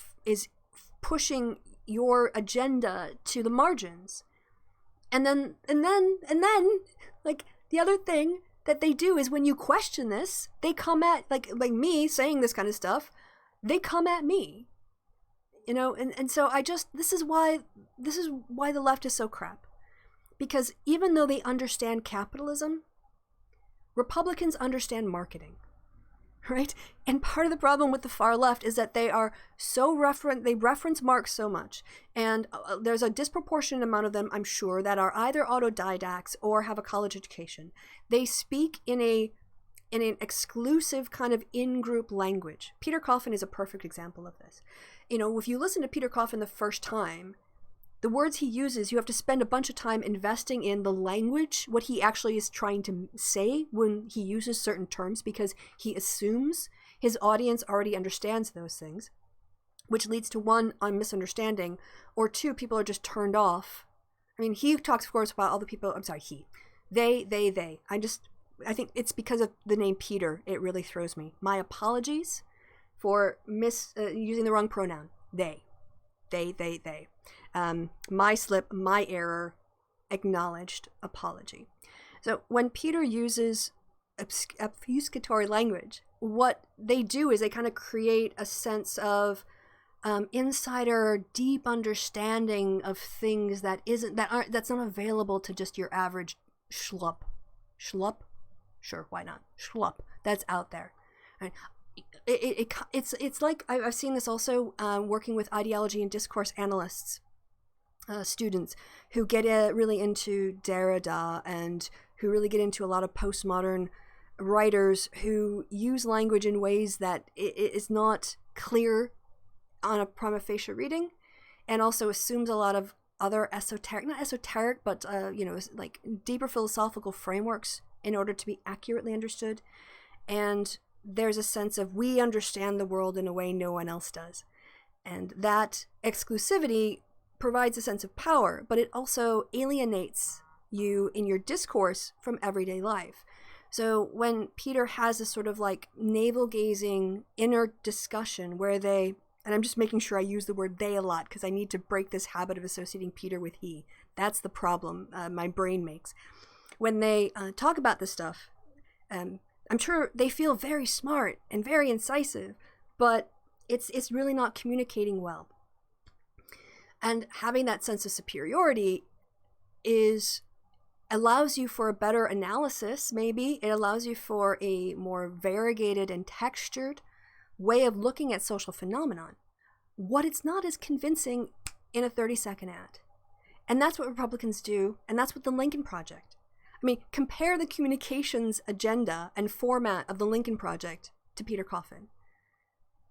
pushing your agenda to the margins. And then like the other thing that they do is when you question this, they come at like me saying this kind of stuff, they come at me. And so this is why the left is so crap. Because even though they understand capitalism, Republicans understand marketing. right? And part of the problem with the far left is that they are so they reference Marx so much, and there's a disproportionate amount of them, I'm sure, that are either autodidacts or have a college education. They speak in an exclusive kind of in-group language. Peter Coffin is a perfect example of this. You know, if you listen to Peter Coffin the first time, the words he uses, you have to spend a bunch of time investing in the language, what he actually is trying to say when he uses certain terms, because he assumes his audience already understands those things, which leads to one, a misunderstanding, or two, people are just turned off. I mean, he talks, of course, about all the people, I'm sorry, they. I think it's because of the name Peter, it really throws me. My apologies for using the wrong pronoun. They. My slip, my error, acknowledged, apology. So when Peter uses obfuscatory language, what they do is they kind of create a sense of insider, deep understanding of things that's not available to just your average schlup. Schlup? Sure, why not? Schlup. That's out there. Right? It's like I've seen this also working with ideology and discourse analysts, students who get really into Derrida and who really get into a lot of postmodern writers who use language in ways that it is not clear on a prima facie reading, and also assumes a lot of other not esoteric, but like deeper philosophical frameworks in order to be accurately understood. And there's a sense of we understand the world in a way no one else does. And that exclusivity provides a sense of power, but it also alienates you in your discourse from everyday life. So when Peter has this sort of like navel-gazing inner discussion where they, and I'm just making sure I use the word they a lot because I need to break this habit of associating Peter with he. That's the problem my brain makes. When they talk about this stuff, I'm sure they feel very smart and very incisive, but it's really not communicating well. And having that sense of superiority allows you for a better analysis, maybe. It allows you for a more variegated and textured way of looking at social phenomenon. What it's not is convincing in a 30-second ad. And that's what Republicans do, and that's what the Lincoln Project. I mean, compare the communications agenda and format of the Lincoln Project to Peter Coffin.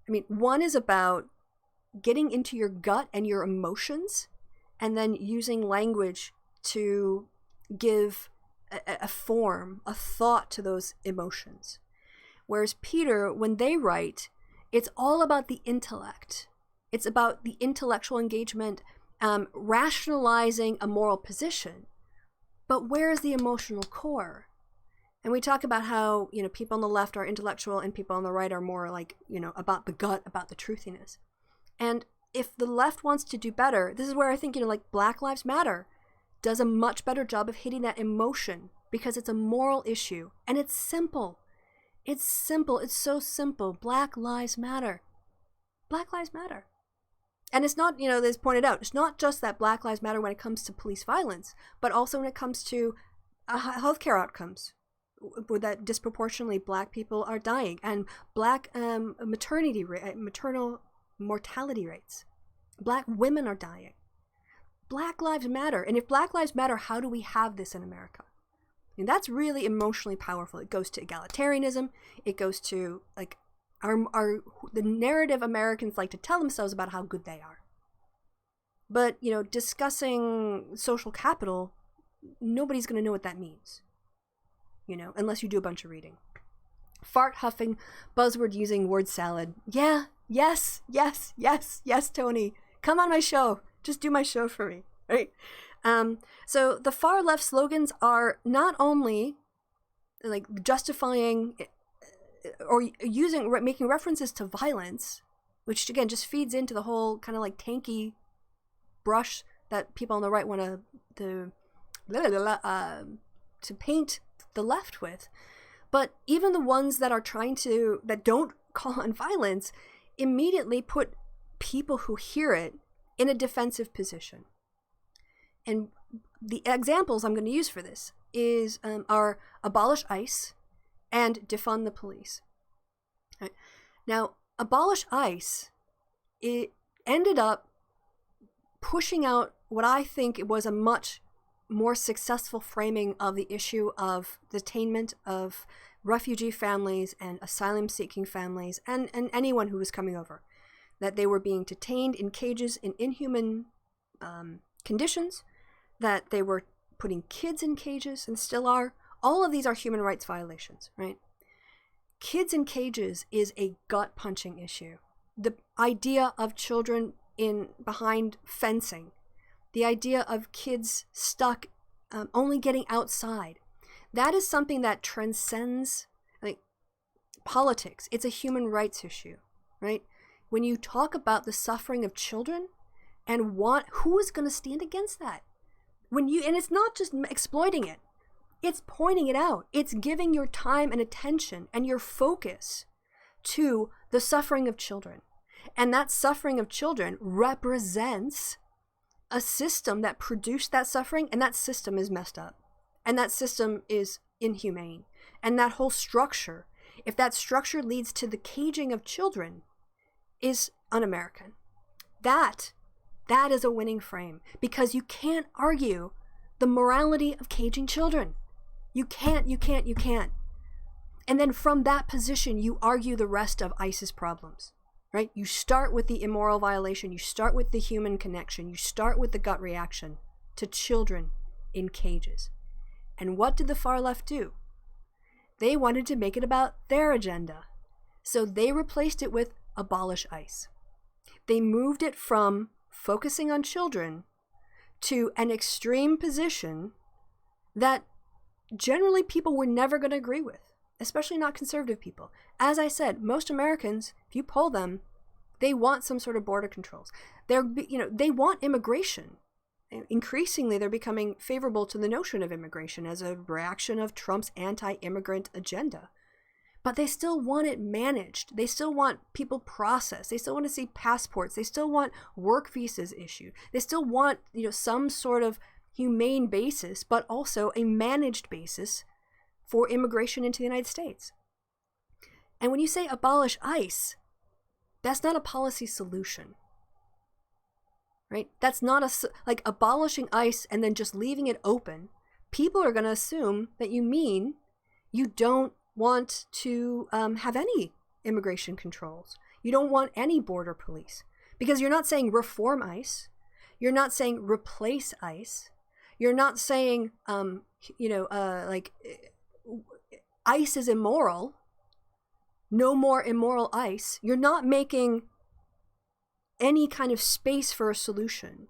I mean, one is about getting into your gut and your emotions, and then using language to give a form, a thought to those emotions. Whereas Peter, when they write, it's all about the intellect. It's about the intellectual engagement, rationalizing a moral position. But where is the emotional core? And we talk about how, people on the left are intellectual and people on the right are more like, about the gut, about the truthiness. And if the left wants to do better, this is where I think, like Black Lives Matter does a much better job of hitting that emotion because it's a moral issue and it's simple. It's simple. It's so simple. Black Lives Matter. Black Lives Matter. And it's not, as pointed out, it's not just that Black Lives Matter when it comes to police violence, but also when it comes to healthcare outcomes, where that disproportionately Black people are dying, and Black maternal mortality rates. Black women are dying. Black Lives Matter. And if Black Lives Matter, how do we have this in America? And that's really emotionally powerful. It goes to egalitarianism. It goes to like the narrative Americans like to tell themselves about how good they are. But, discussing social capital, nobody's going to know what that means, unless you do a bunch of reading. Fart huffing, buzzword using, word salad. Yeah, yes, Tony. Come on my show. Just do my show for me, right? So the far left slogans are not only like justifying or making references to violence, which again just feeds into the whole kind of like tanky brush that people on the right want to paint the left with. But even the ones that don't call on violence immediately put people who hear it in a defensive position. And the examples I'm going to use for this are Abolish ICE and Defund the police. Now, Abolish ICE, it ended up pushing out what I think was a much more successful framing of the issue of detainment of refugee families and asylum-seeking families and anyone who was coming over. That they were being detained in cages in inhuman conditions, that they were putting kids in cages and still are. All of these are human rights violations, right? Kids in cages is a gut-punching issue. The idea of children behind fencing, the idea of kids stuck only getting outside, that is something that transcends politics. It's a human rights issue, right? When you talk about the suffering of children and who is going to stand against that? And it's not just exploiting it. It's pointing it out. It's giving your time and attention and your focus to the suffering of children. And that suffering of children represents a system that produced that suffering, and that system is messed up. And that system is inhumane. And that whole structure, if that structure leads to the caging of children, is un-American. That is a winning frame, because you can't argue the morality of caging children. You can't. And then from that position, you argue the rest of ICE's problems, right? You start with the immoral violation. You start with the human connection. You start with the gut reaction to children in cages. And what did the far left do? They wanted to make it about their agenda. So they replaced it with Abolish ICE. They moved it from focusing on children to an extreme position that generally people were never going to agree with, especially not conservative people. As I said, most Americans, if you poll them, they want some sort of border controls. They want immigration. Increasingly, they're becoming favorable to the notion of immigration as a reaction of Trump's anti-immigrant agenda. But they still want it managed. They still want people processed. They still want to see passports. They still want work visas issued. They still want, some sort of humane basis, but also a managed basis for immigration into the United States. And when you say abolish ICE, that's not a policy solution, right? That's not like abolishing ICE and then just leaving it open. People are going to assume that you mean you don't want to have any immigration controls. You don't want any border police, because you're not saying reform ICE. You're not saying replace ICE. You're not saying, ICE is immoral. No more immoral ICE. You're not making any kind of space for a solution.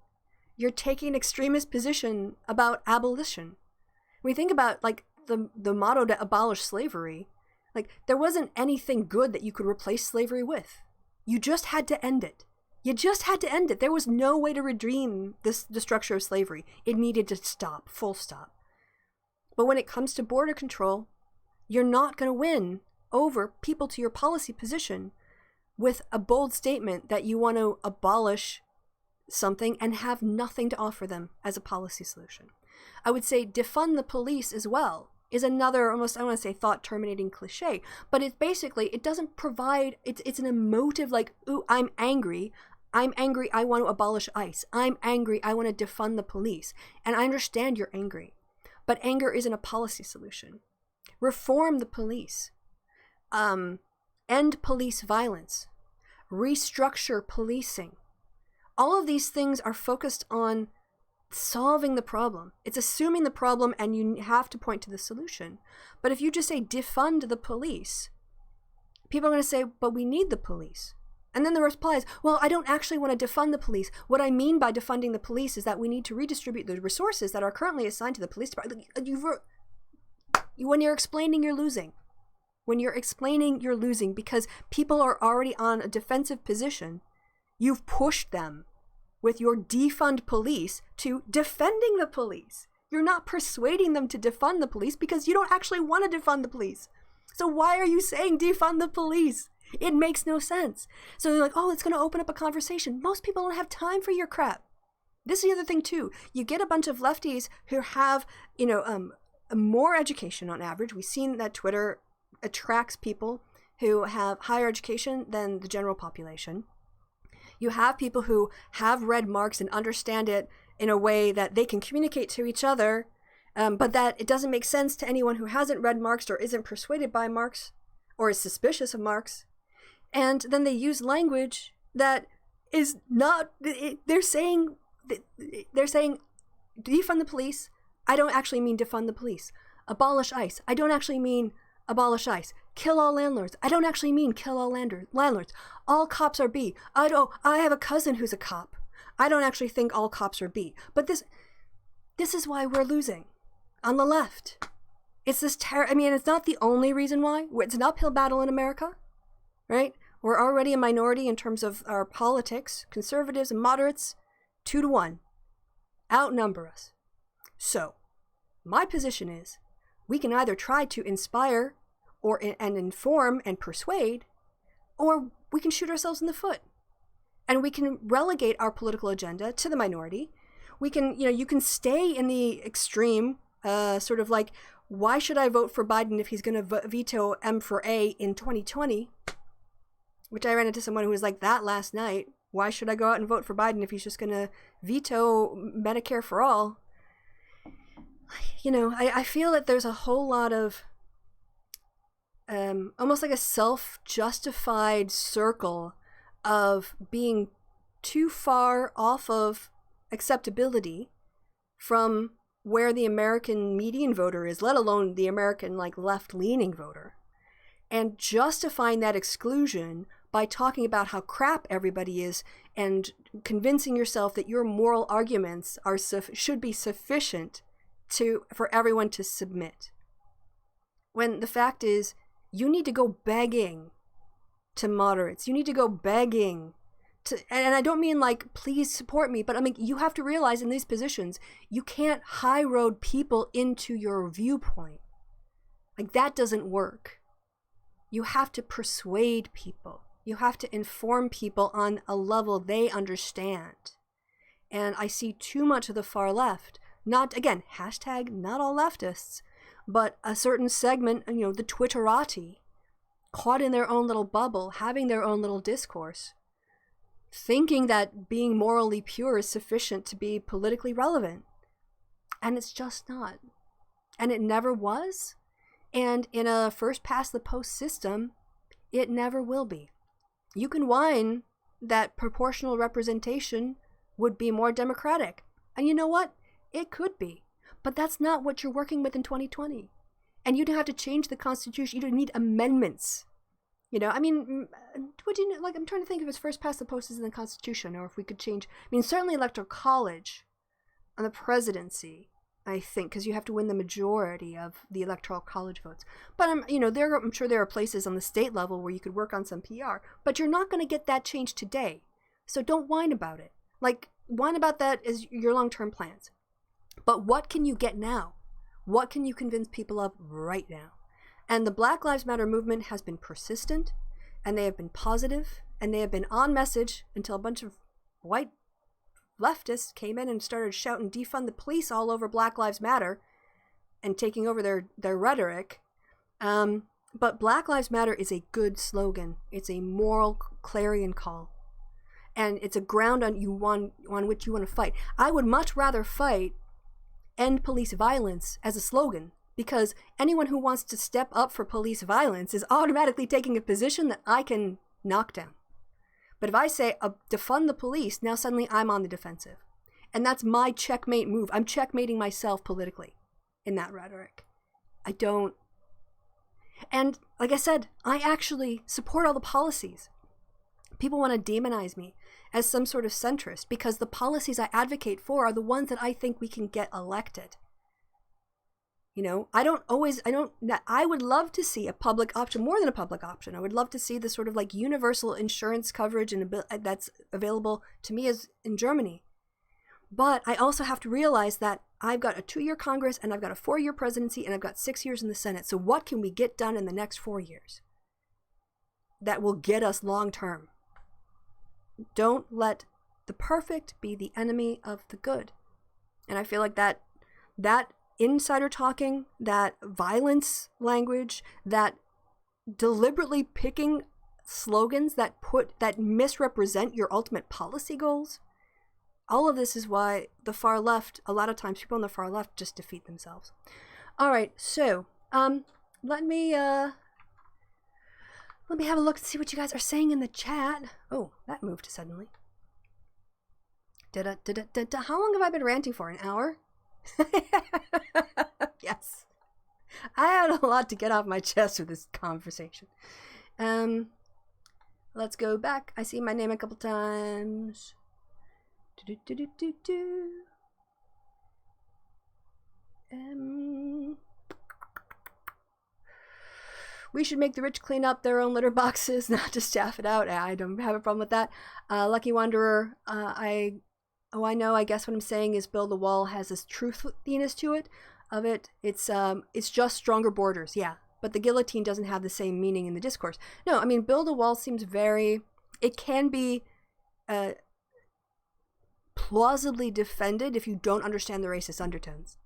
You're taking an extremist position about abolition. When we think about the motto to abolish slavery, there wasn't anything good that you could replace slavery with. You just had to end it. You just had to end it. There was no way to redeem the structure of slavery. It needed to stop, full stop. But when it comes to border control, you're not going to win over people to your policy position with a bold statement that you want to abolish something and have nothing to offer them as a policy solution. I would say defund the police as well is another almost, I want to say, thought-terminating cliche, but it's basically, it doesn't provide, it's an emotive ooh, I'm angry, I want to abolish ICE, I'm angry, I want to defund the police. And I understand you're angry, but anger isn't a policy solution. Reform the police. End police violence. Restructure policing. All of these things are focused on solving the problem. It's assuming the problem and you have to point to the solution. But if you just say defund the police, people are going to say, but we need the police. And then the reply is, well, I don't actually want to defund the police. What I mean by defunding the police is that we need to redistribute the resources that are currently assigned to the police department. When you're explaining, you're losing. When you're explaining, you're losing, because people are already on a defensive position. You've pushed them with your defund police to defending the police. You're not persuading them to defund the police because you don't actually want to defund the police. So why are you saying defund the police? It makes no sense. So they're like, oh, it's going to open up a conversation. Most people don't have time for your crap. This is the other thing too. You get a bunch of lefties who have, more education on average. We've seen that Twitter attracts people who have higher education than the general population. You have people who have read Marx and understand it in a way that they can communicate to each other, but that it doesn't make sense to anyone who hasn't read Marx or isn't persuaded by Marx or is suspicious of Marx. And then they use language that is not, they're saying defund the police. I don't actually mean defund the police. Abolish ICE. I don't actually mean abolish ICE. Kill all landlords. I don't actually mean kill all landlords. All cops are B. I have a cousin who's a cop. I don't actually think all cops are B. But this is why we're losing on the left. It's this I mean, it's not the only reason why. It's an uphill battle in America, right? We're already a minority in terms of our politics. Conservatives and moderates, 2-1, outnumber us. So, my position is, we can either try to inspire and inform and persuade, or we can shoot ourselves in the foot. And we can relegate our political agenda to the minority. We can, you can stay in the extreme, sort of like, why should I vote for Biden if he's going to veto M for A in 2020? Which I ran into someone who was like that last night. Why should I go out and vote for Biden if he's just going to veto Medicare for all? I feel that there's a whole lot of almost like a self-justified circle of being too far off of acceptability from where the American median voter is, let alone the American left-leaning voter, and justifying that exclusion by talking about how crap everybody is and convincing yourself that your moral arguments should be sufficient for everyone to submit. When the fact is, you need to go begging to moderates. You need to go begging to, and I don't mean please support me, but I mean, you have to realize in these positions, you can't high road people into your viewpoint. That doesn't work. You have to persuade people. You have to inform people on a level they understand. And I see too much of the far left. Not, again, hashtag not all leftists, but a certain segment, the Twitterati, caught in their own little bubble, having their own little discourse, thinking that being morally pure is sufficient to be politically relevant. And it's just not. And it never was. And in a first past the post system, it never will be. You can whine that proportional representation would be more democratic. And you know what? It could be. But that's not what you're working with in 2020. And you'd have to change the Constitution. You'd need amendments. I'm trying to think if it's first past the post is in the Constitution, or if we could change. Certainly Electoral College on the presidency, I think, because you have to win the majority of the Electoral College votes. But I'm sure there are places on the state level where you could work on some PR. But you're not going to get that change today. So don't whine about it. Whine about that as your long-term plans. But what can you get now? What can you convince people of right now? And the Black Lives Matter movement has been persistent, and they have been positive, and they have been on message until a bunch of white leftists came in and started shouting defund the police all over Black Lives Matter and taking over their rhetoric. But Black Lives Matter is a good slogan. It's a moral clarion call. And it's a ground on which you want to fight. I would much rather fight end police violence as a slogan, because anyone who wants to step up for police violence is automatically taking a position that I can knock down. But if I say defund the police, now suddenly I'm on the defensive. And that's my checkmate move. I'm checkmating myself politically in that rhetoric. I don't. And like I said, I actually support all the policies. People want to demonize me as some sort of centrist because the policies I advocate for are the ones that I think we can get elected. I would love to see a public option, more than a public option. I would love to see the sort of universal insurance coverage that's available to me as in Germany. But I also have to realize that I've got a 2-year Congress and I've got a 4-year presidency and I've got 6 years in the Senate. So what can we get done in the next 4 years that will get us long term? Don't let the perfect be the enemy of the good. And I feel like that insider talking, that violence language, that deliberately picking slogans that misrepresent your ultimate policy goals. All of this is why the far left, a lot of times people on the far left just defeat themselves. All right, so let me have a look and see what you guys are saying in the chat. Oh, that moved suddenly. How long have I been ranting for? An hour? Yes. I had a lot to get off my chest with this conversation. Let's go back. I see my name a couple times. We should make the rich clean up their own litter boxes, not to staff it out. I don't have a problem with that. Lucky Wanderer, I know. I guess what I'm saying is build a wall has this truthiness to it. It's just stronger borders, yeah. But the guillotine doesn't have the same meaning in the discourse. No, I mean, build a wall seems it can be plausibly defended if you don't understand the racist undertones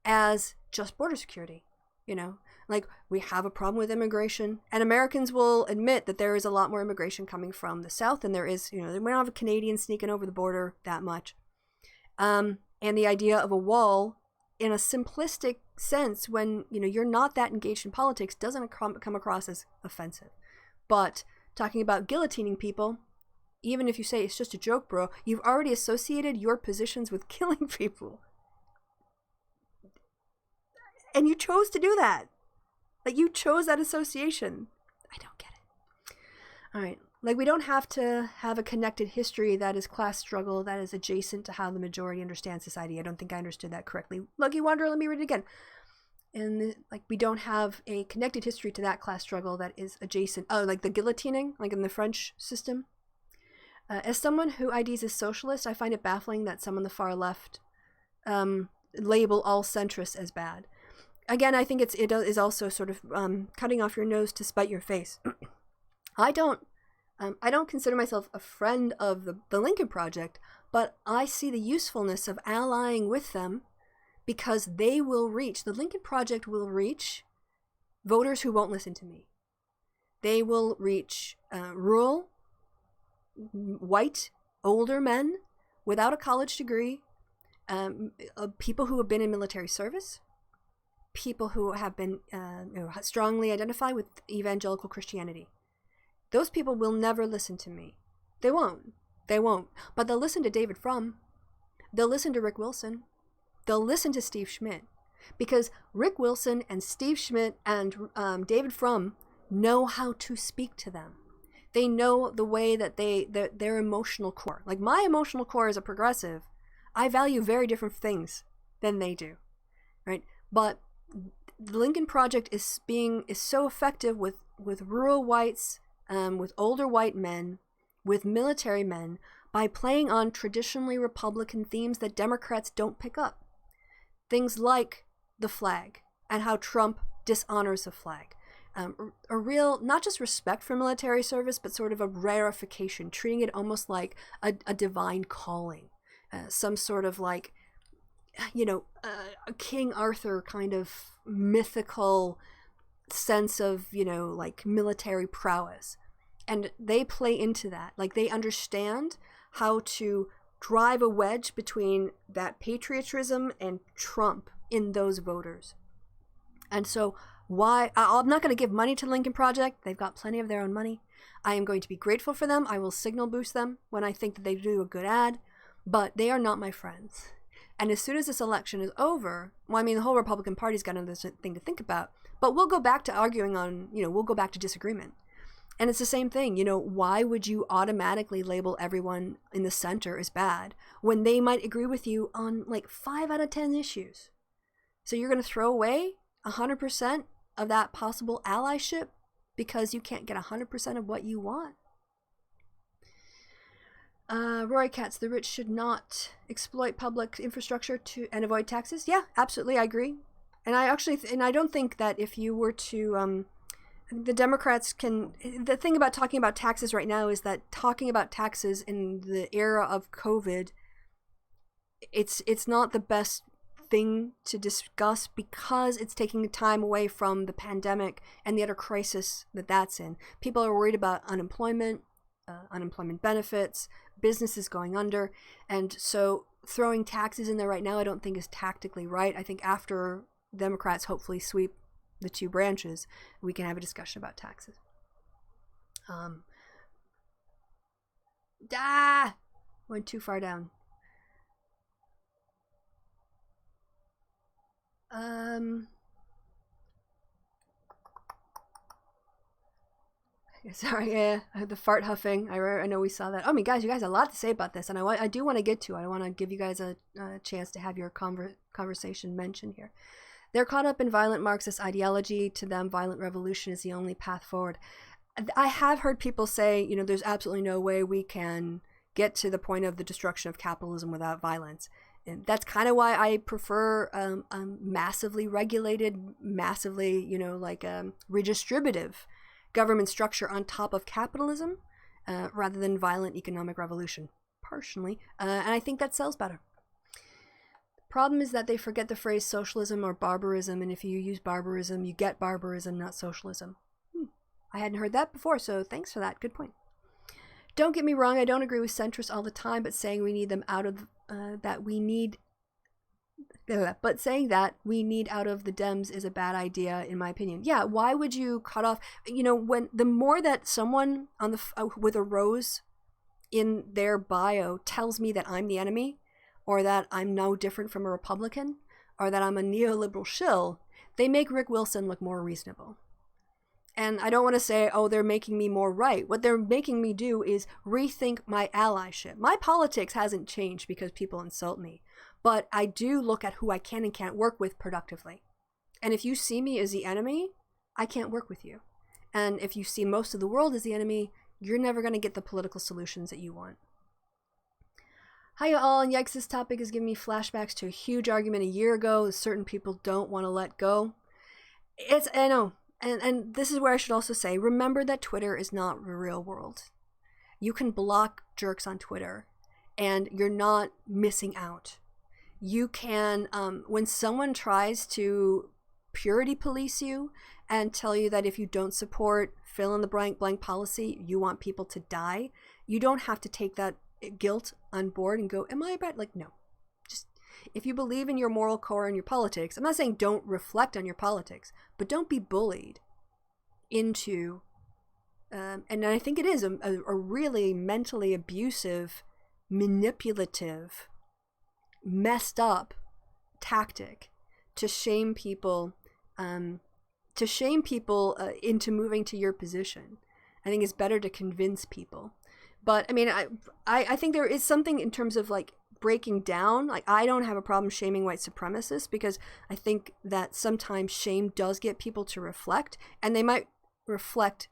as just border security, Like, we have a problem with immigration, and Americans will admit that there is a lot more immigration coming from the South than there is, we don't have a Canadian sneaking over the border that much. And the idea of a wall, in a simplistic sense, when, you're not that engaged in politics, doesn't come across as offensive. But talking about guillotining people, even if you say it's just a joke, bro, you've already associated your positions with killing people. And you chose to do that. Like, you chose that association. I don't get it. All right. Like, we don't have to have a connected history that is class struggle, that is adjacent to how the majority understands society. I don't think I understood that correctly. Lucky Wanderer, let me read it again. And, we don't have a connected history to that class struggle that is adjacent. Oh, like the guillotining, like in the French system. As someone who IDs as socialist, I find it baffling that some on the far left label all centrists as bad. Again, I think it is also sort of cutting off your nose to spite your face. I don't consider myself a friend of the Lincoln Project, but I see the usefulness of allying with them because the Lincoln Project will reach voters who won't listen to me. They will reach rural, white, older men without a college degree, people who have been in military service, people who have been strongly identified with evangelical Christianity. Those people will never listen to me. They won't. But they'll listen to David Frum. They'll listen to Rick Wilson. They'll listen to Steve Schmidt. Because Rick Wilson and Steve Schmidt and David Frum know how to speak to them. They know the way that their emotional core. Like, my emotional core as a progressive, I value very different things than they do. Right? But the Lincoln Project is so effective with rural whites, with older white men, with military men, by playing on traditionally Republican themes that Democrats don't pick up. Things like the flag and how Trump dishonors the flag. A real, not just respect for military service, but sort of a rarefication, treating it almost like a divine calling. Some sort of like, a King Arthur kind of mythical sense of, like military prowess. And they play into that. Like, they understand how to drive a wedge between that patriotism and Trump in those voters. And so I'm not going to give money to the Lincoln Project. They've got plenty of their own money. I am going to be grateful for them. I will signal boost them when I think that they do a good ad, but they are not my friends. And as soon as this election is over, the whole Republican Party's got another thing to think about, but we'll go back to arguing on, we'll go back to disagreement. And it's the same thing, why would you automatically label everyone in the center as bad when they might agree with you on like 5 out of 10 issues? So you're going to throw away 100% of that possible allyship because you can't get 100% of what you want? Rory Katz, the rich should not exploit public infrastructure and avoid taxes. Yeah, absolutely, I agree. And I don't think that if you were to, the Democrats the thing about talking about taxes right now is that talking about taxes in the era of COVID, it's not the best thing to discuss because it's taking time away from the pandemic and the utter crisis that's in. People are worried about unemployment, unemployment benefits, businesses going under, and so throwing taxes in there right now I don't think is tactically right. I think after Democrats hopefully sweep the two branches, we can have a discussion about taxes. Went too far down. Sorry, yeah, the fart huffing. I know we saw that. Oh, guys, you guys have a lot to say about this, and I do want to get to it. I want to give you guys a chance to have your conversation mentioned here. They're caught up in violent Marxist ideology. To them, violent revolution is the only path forward. I have heard people say, there's absolutely no way we can get to the point of the destruction of capitalism without violence. And that's kind of why I prefer massively regulated, massively, redistributive government structure on top of capitalism rather than violent economic revolution, partially. And I think that sells better. Problem is that they forget the phrase socialism or barbarism, and if you use barbarism, you get barbarism, not socialism. I hadn't heard that before, so thanks for that. Good point. Don't get me wrong, I don't agree with centrists all the time, but saying we need them out of but saying that we need out of the Dems is a bad idea, in my opinion. Yeah, why would you cut off? When the more that someone on the with a rose in their bio tells me that I'm the enemy, or that I'm no different from a Republican, or that I'm a neoliberal shill, they make Rick Wilson look more reasonable. And I don't want to say, oh, they're making me more right. What they're making me do is rethink my allyship. My politics hasn't changed because people insult me. But I do look at who I can and can't work with productively. And if you see me as the enemy, I can't work with you. And if you see most of the world as the enemy, you're never going to get the political solutions that you want. Hi all, and yikes, this topic is giving me flashbacks to a huge argument a year ago that certain people don't want to let go. I know. And this is where I should also say, remember that Twitter is not the real world. You can block jerks on Twitter, and you're not missing out. You can, when someone tries to purity police you and tell you that if you don't support fill in the blank policy, you want people to die, you don't have to take that guilt on board and go, am I bad? No. Just, if you believe in your moral core and your politics, I'm not saying don't reflect on your politics, but don't be bullied into, and I think it is a really mentally abusive, manipulative, messed up tactic to shame people into moving to your position. I think it's better to convince people. But I think there is something in terms of breaking down. I don't have a problem shaming white supremacists because I think that sometimes shame does get people to reflect, and they might reflect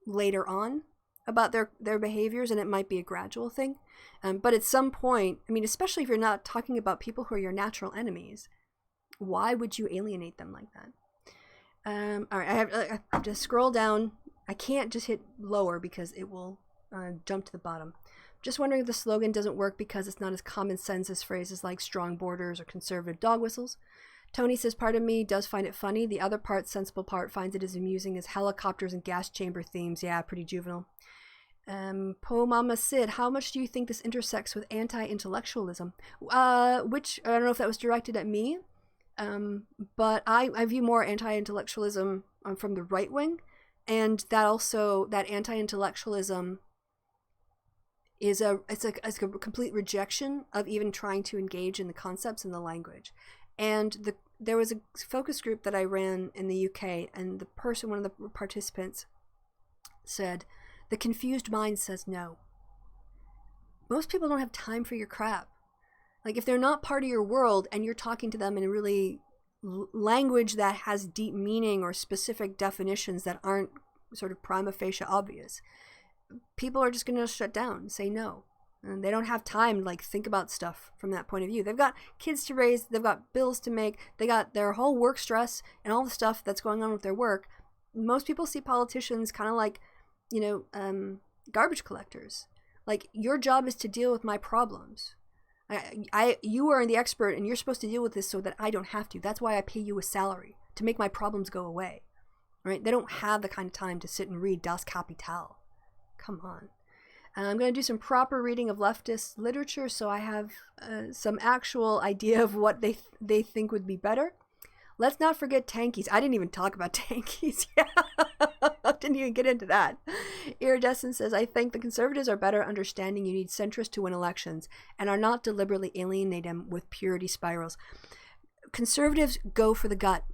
later on about their behaviors, and it might be a gradual thing. But at some point, especially if you're not talking about people who are your natural enemies, why would you alienate them like that? All right, I have to scroll down. I can't just hit lower because it will jump to the bottom. Just wondering if the slogan doesn't work because it's not as common sense as phrases like strong borders or conservative dog whistles. Tony says, part of me does find it funny. The other part, sensible part, finds it as amusing as helicopters and gas chamber themes. Yeah, pretty juvenile. Po Mama Sid, how much do you think this intersects with anti-intellectualism? Which, I don't know if that was directed at me, but I view more anti-intellectualism from the right wing, and that anti-intellectualism is a complete rejection of even trying to engage in the concepts and the language. And there was a focus group that I ran in the UK, and one of the participants said, the confused mind says no. Most people don't have time for your crap. If they're not part of your world and you're talking to them in a really language that has deep meaning or specific definitions that aren't sort of prima facie obvious, people are just going to shut down and say no. And they don't have time to think about stuff from that point of view. They've got kids to raise, they've got bills to make, they got their whole work stress and all the stuff that's going on with their work. Most people see politicians kind of like, garbage collectors. Your job is to deal with my problems. You are the expert, and you're supposed to deal with this so that I don't have to. That's why I pay you a salary, to make my problems go away, right? They don't have the kind of time to sit and read Das Kapital. Come on. And I'm going to do some proper reading of leftist literature, so I have some actual idea of what they think would be better. Let's not forget tankies. I didn't even talk about tankies. Yeah, didn't even get into that. Iridescent says, I think the conservatives are better understanding you need centrists to win elections and are not deliberately alienating them with purity spirals. Conservatives go for the gut.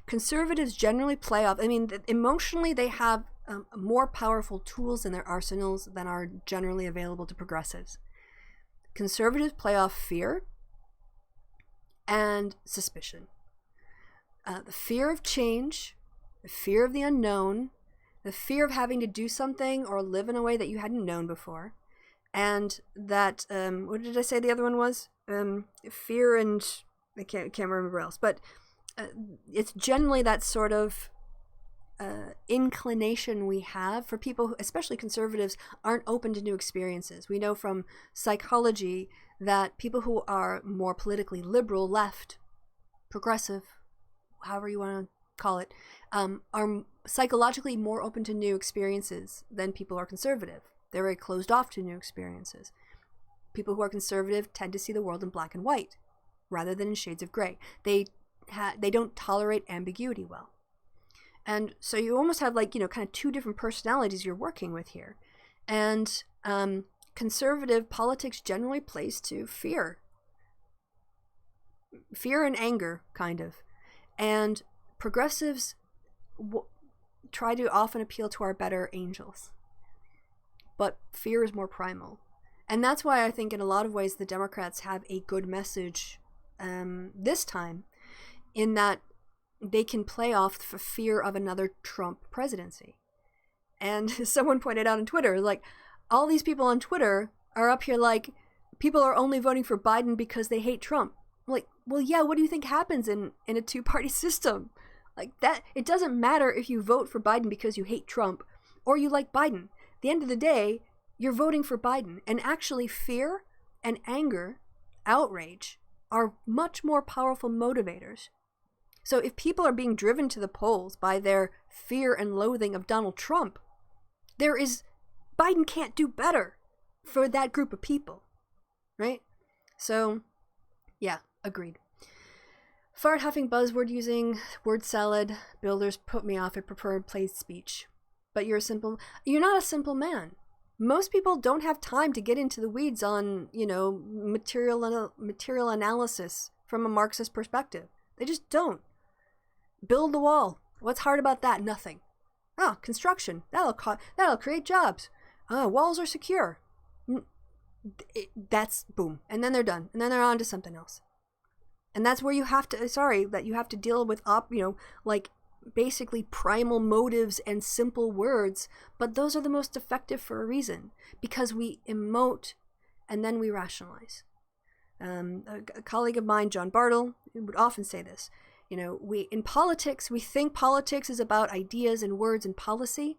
Conservatives generally play off. I mean, emotionally, they have more powerful tools in their arsenals than are generally available to progressives. Conservatives play off fear and suspicion. The fear of change, the fear of the unknown, the fear of having to do something or live in a way that you hadn't known before, and that, what did I say the other one was? Fear and, I can't remember else, but it's generally that sort of inclination we have for people who, especially conservatives, aren't open to new experiences. We know from psychology that people who are more politically liberal, left, progressive, however you want to call it, are psychologically more open to new experiences than people who are conservative. They're very closed off to new experiences. People who are conservative tend to see the world in black and white rather than in shades of gray. They don't tolerate ambiguity well. And so you almost have kind of two different personalities you're working with here. And conservative politics generally plays to fear. Fear and anger, kind of. And progressives try to often appeal to our better angels. But fear is more primal. And that's why I think in a lot of ways the Democrats have a good message this time, in that they can play off for fear of another Trump presidency. And someone pointed out on Twitter, all these people on Twitter are up here people are only voting for Biden because they hate Trump. Well, yeah, what do you think happens in a two-party system? That, it doesn't matter if you vote for Biden because you hate Trump or you like Biden. At the end of the day, you're voting for Biden. And actually, fear and anger, outrage, are much more powerful motivators. So if people are being driven to the polls by their fear and loathing of Donald Trump, Biden can't do better for that group of people, right? So, yeah, agreed. Fart huffing, buzzword using, word salad, builders put me off. I prefer plain speech. But you're not a simple man. Most people don't have time to get into the weeds on, material analysis from a Marxist perspective. They just don't. Build the wall. What's hard about that? Nothing. Oh, construction. That'll create jobs. Walls are secure. That's boom. And then they're done. And then they're on to something else. And that's where you have to deal with basically primal motives and simple words, but those are the most effective for a reason, because we emote and then we rationalize. A colleague of mine, John Bartle, would often say this. In politics, we think politics is about ideas and words and policy.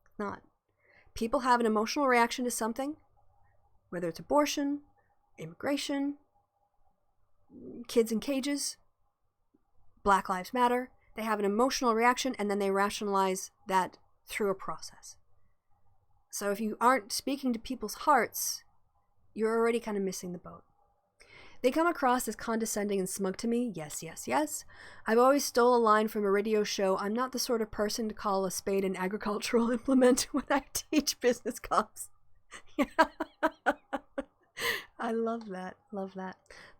It's not. People have an emotional reaction to something, whether it's abortion, immigration, kids in cages, Black Lives Matter. They have an emotional reaction, and then they rationalize that through a process. So if you aren't speaking to people's hearts, you're already kind of missing the boat. They come across as condescending and smug to me. Yes, yes, yes. I've always stole a line from a radio show. I'm not the sort of person to call a spade an agricultural implement when I teach business comps. Yeah. I love that. Love that.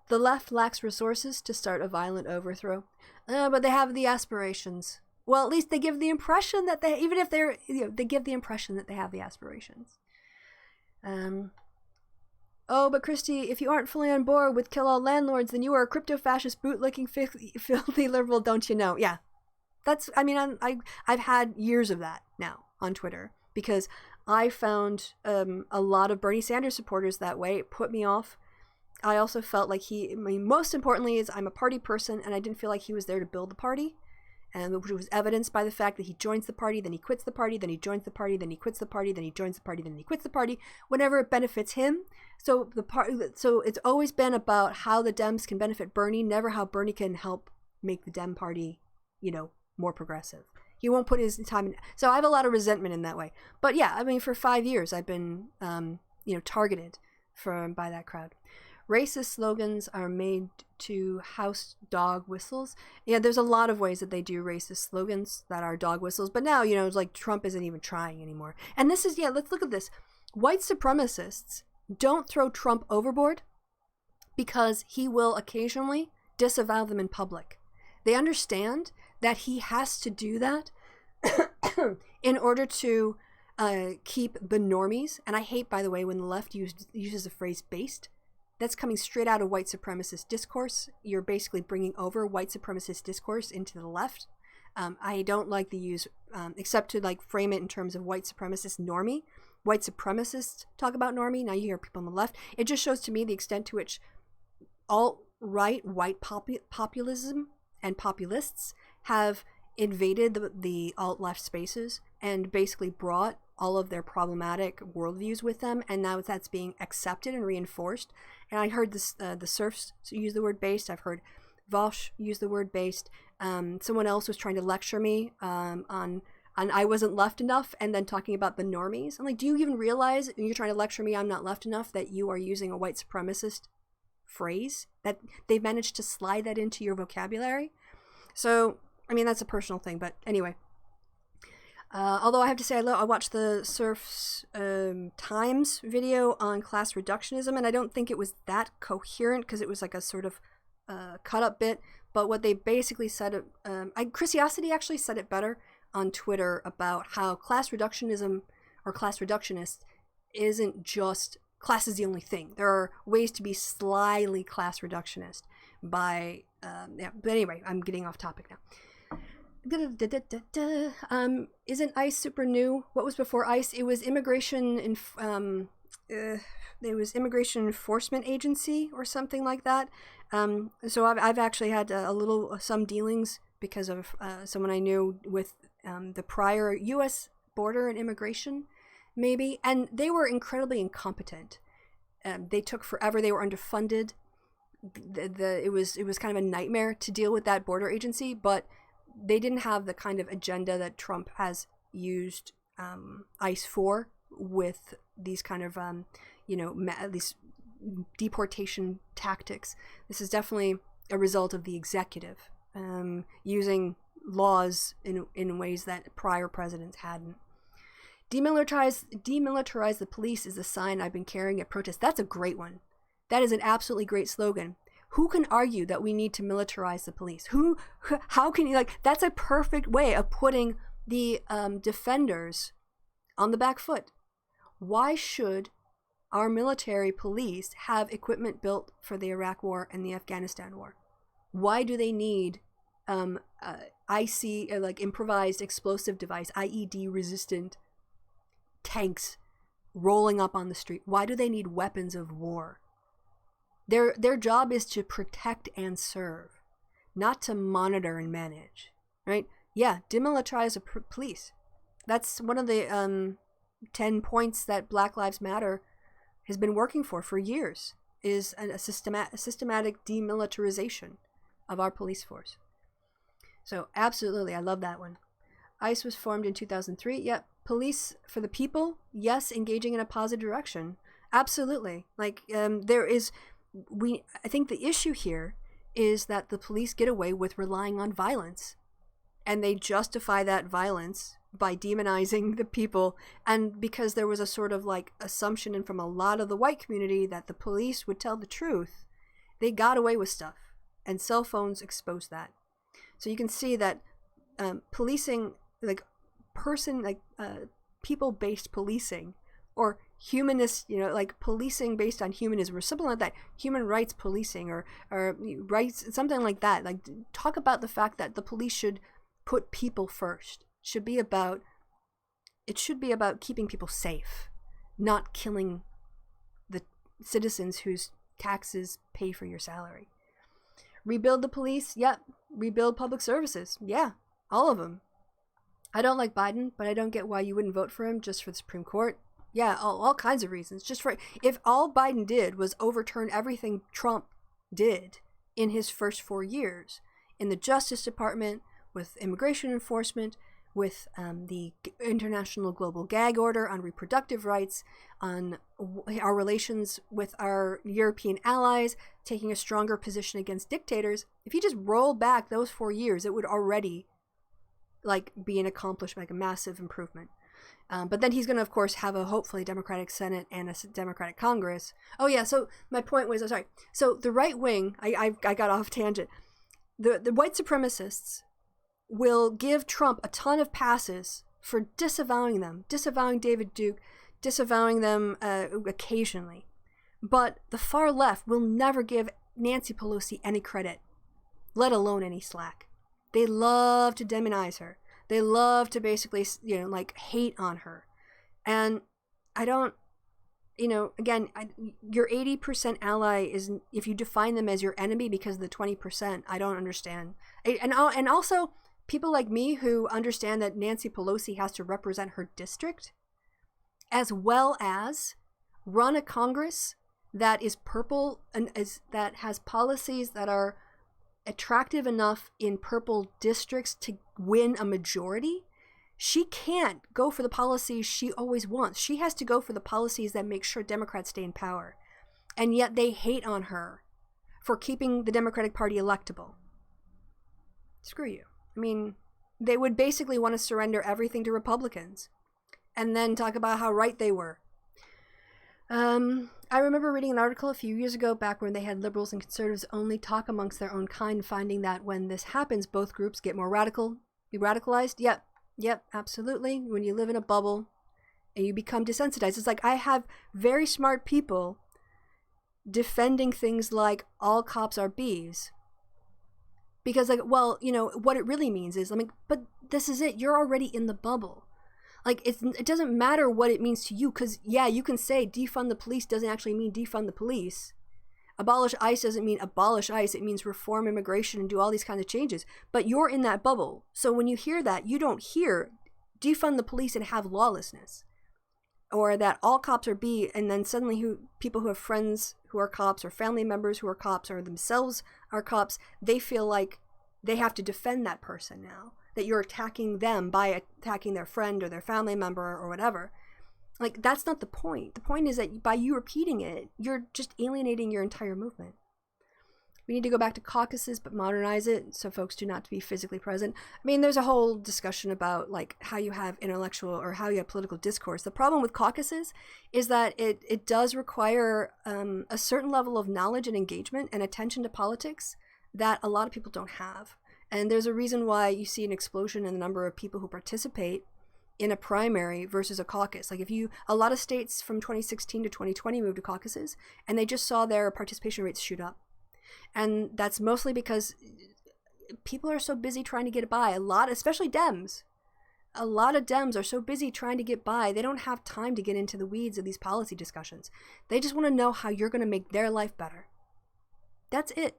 The left lacks resources to start a violent overthrow, but they have the aspirations. Well, at least they give the impression that they, even if they're, they give the impression that they have the aspirations. Oh, but Christy, if you aren't fully on board with kill all landlords, then you are a crypto-fascist, bootlicking, filthy liberal, don't you know? Yeah. I've had years of that now on Twitter, because I found a lot of Bernie Sanders supporters that way. It put me off. I also felt like most importantly is I'm a party person, and I didn't feel like he was there to build the party. and which was evidenced by the fact that he joins the party, then he quits the party, then he joins the party, then he quits the party, then he joins the party, then he quits the party, whenever it benefits him. So it's always been about how the Dems can benefit Bernie, never how Bernie can help make the Dem party, more progressive. He won't put his time in. So I have a lot of resentment in that way. But yeah, I mean, for 5 years I've been, targeted by that crowd. Racist slogans are made to house dog whistles. Yeah, there's a lot of ways that they do racist slogans that are dog whistles. But now, it's like Trump isn't even trying anymore. And this is, let's look at this. White supremacists don't throw Trump overboard because he will occasionally disavow them in public. They understand that he has to do that in order to keep the normies. And I hate, by the way, when the left uses the phrase based. That's coming straight out of white supremacist discourse. You're basically bringing over white supremacist discourse into the left. I don't like the use, except to frame it in terms of white supremacist normie. White supremacists talk about normie. Now you hear people on the left. It just shows to me the extent to which alt-right white populism and populists have invaded the alt-left spaces and basically brought all of their problematic worldviews with them, and now that's being accepted and reinforced. And I heard this, the serfs use the word based. I've heard Vosh use the word based. Someone else was trying to lecture me on I wasn't left enough, and then talking about the normies. I'm like, do you even realize when you're trying to lecture me I'm not left enough that you are using a white supremacist phrase, that they've managed to slide that into your vocabulary? So, I mean, that's a personal thing, but anyway. Although I have to say, I watched the Serfs Times video on class reductionism, and I don't think it was that coherent because it was like a sort of cut-up bit. But what they basically said, Chrisiosity actually said it better on Twitter about how class reductionism or class reductionist isn't just class is the only thing. There are ways to be slyly class reductionist by, but anyway, I'm getting off topic now. Isn't ICE super new? What was before ICE? It was Immigration Immigration Enforcement Agency or something like that. So I've actually had some dealings because of someone I knew with the prior U.S. border and immigration, maybe, and they were incredibly incompetent. They took forever. They were underfunded. It was kind of a nightmare to deal with that border agency, but they didn't have the kind of agenda that Trump has used ICE for, with these kind of these deportation tactics. This is definitely a result of the executive using laws in ways that prior presidents hadn't. Demilitarize the police is a sign I've been carrying at protests. That's a great one. That is an absolutely great slogan. Who can argue that we need to militarize the police? How can you, that's a perfect way of putting the defenders on the back foot. Why should our military police have equipment built for the Iraq War and the Afghanistan War? Why do they need improvised explosive device, IED resistant tanks rolling up on the street? Why do they need weapons of war? Their job is to protect and serve, not to monitor and manage, right? Yeah, demilitarize the police. That's one of the 10 points that Black Lives Matter has been working for years, is a systematic demilitarization of our police force. So absolutely, I love that one. ICE was formed in 2003. Yep, police for the people. Yes, engaging in a positive direction. Absolutely. I think the issue here is that the police get away with relying on violence, and they justify that violence by demonizing the people. And because there was a sort of assumption and from a lot of the white community that the police would tell the truth, they got away with stuff, and cell phones exposed that. So you can see that policing, people-based policing, or humanist, policing based on humanism or something like that, human rights policing or rights, something like that. Talk about the fact that the police should put people first. It should be about keeping people safe, not killing the citizens whose taxes pay for your salary. Rebuild the police. Yep. Rebuild public services. Yeah. All of them. I don't like Biden, but I don't get why you wouldn't vote for him just for the Supreme Court. Yeah, all kinds of reasons. Just for, if all Biden did was overturn everything Trump did in his first 4 years, in the Justice Department, with immigration enforcement, with the international global gag order on reproductive rights, on our relations with our European allies, taking a stronger position against dictators, if you just roll back those 4 years, it would already be an accomplishment, a massive improvement. But then he's going to, of course, have a hopefully Democratic Senate and a Democratic Congress. Oh yeah, so my point was, so the right wing, I got off tangent. The white supremacists will give Trump a ton of passes for disavowing them, disavowing David Duke, disavowing them occasionally. But the far left will never give Nancy Pelosi any credit, let alone any slack. They love to demonize her. They love to basically, hate on her. And I don't, again, your 80% ally is, if you define them as your enemy because of the 20%, I don't understand. And also, people like me who understand that Nancy Pelosi has to represent her district, as well as run a Congress that is purple and that has policies that are attractive enough in purple districts to win a majority. She can't go for the policies she always wants. She has to go for the policies that make sure Democrats stay in power. And yet they hate on her for keeping the Democratic Party electable. Screw you. I mean, they would basically want to surrender everything to Republicans and then talk about how right they were. I remember reading an article a few years ago, back when they had liberals and conservatives only talk amongst their own kind, finding that when this happens, both groups get more radicalized. Yep, absolutely. When you live in a bubble and you become desensitized, it's like I have very smart people defending things like all cops are bees. Because what it really means is, but this is it. You're already in the bubble. It doesn't matter what it means to you, because, yeah, you can say defund the police doesn't actually mean defund the police. Abolish ICE doesn't mean abolish ICE. It means reform immigration and do all these kinds of changes. But you're in that bubble. So when you hear that, you don't hear defund the police and have lawlessness. Or that all cops are B, and then suddenly people who have friends who are cops or family members who are cops or themselves are cops, they feel like they have to defend that person now. That you're attacking them by attacking their friend or their family member or whatever. That's not the point. The point is that by you repeating it, you're just alienating your entire movement. We need to go back to caucuses, but modernize it so folks do not to be physically present. I mean, there's a whole discussion about how you have intellectual or how you have political discourse. The problem with caucuses is that it does require a certain level of knowledge and engagement and attention to politics that a lot of people don't have. And there's a reason why you see an explosion in the number of people who participate in a primary versus a caucus. A lot of states from 2016 to 2020 moved to caucuses, and they just saw their participation rates shoot up. And that's mostly because people are so busy trying to get by. Especially Dems. A lot of Dems are so busy trying to get by, they don't have time to get into the weeds of these policy discussions. They just want to know how you're going to make their life better. That's it.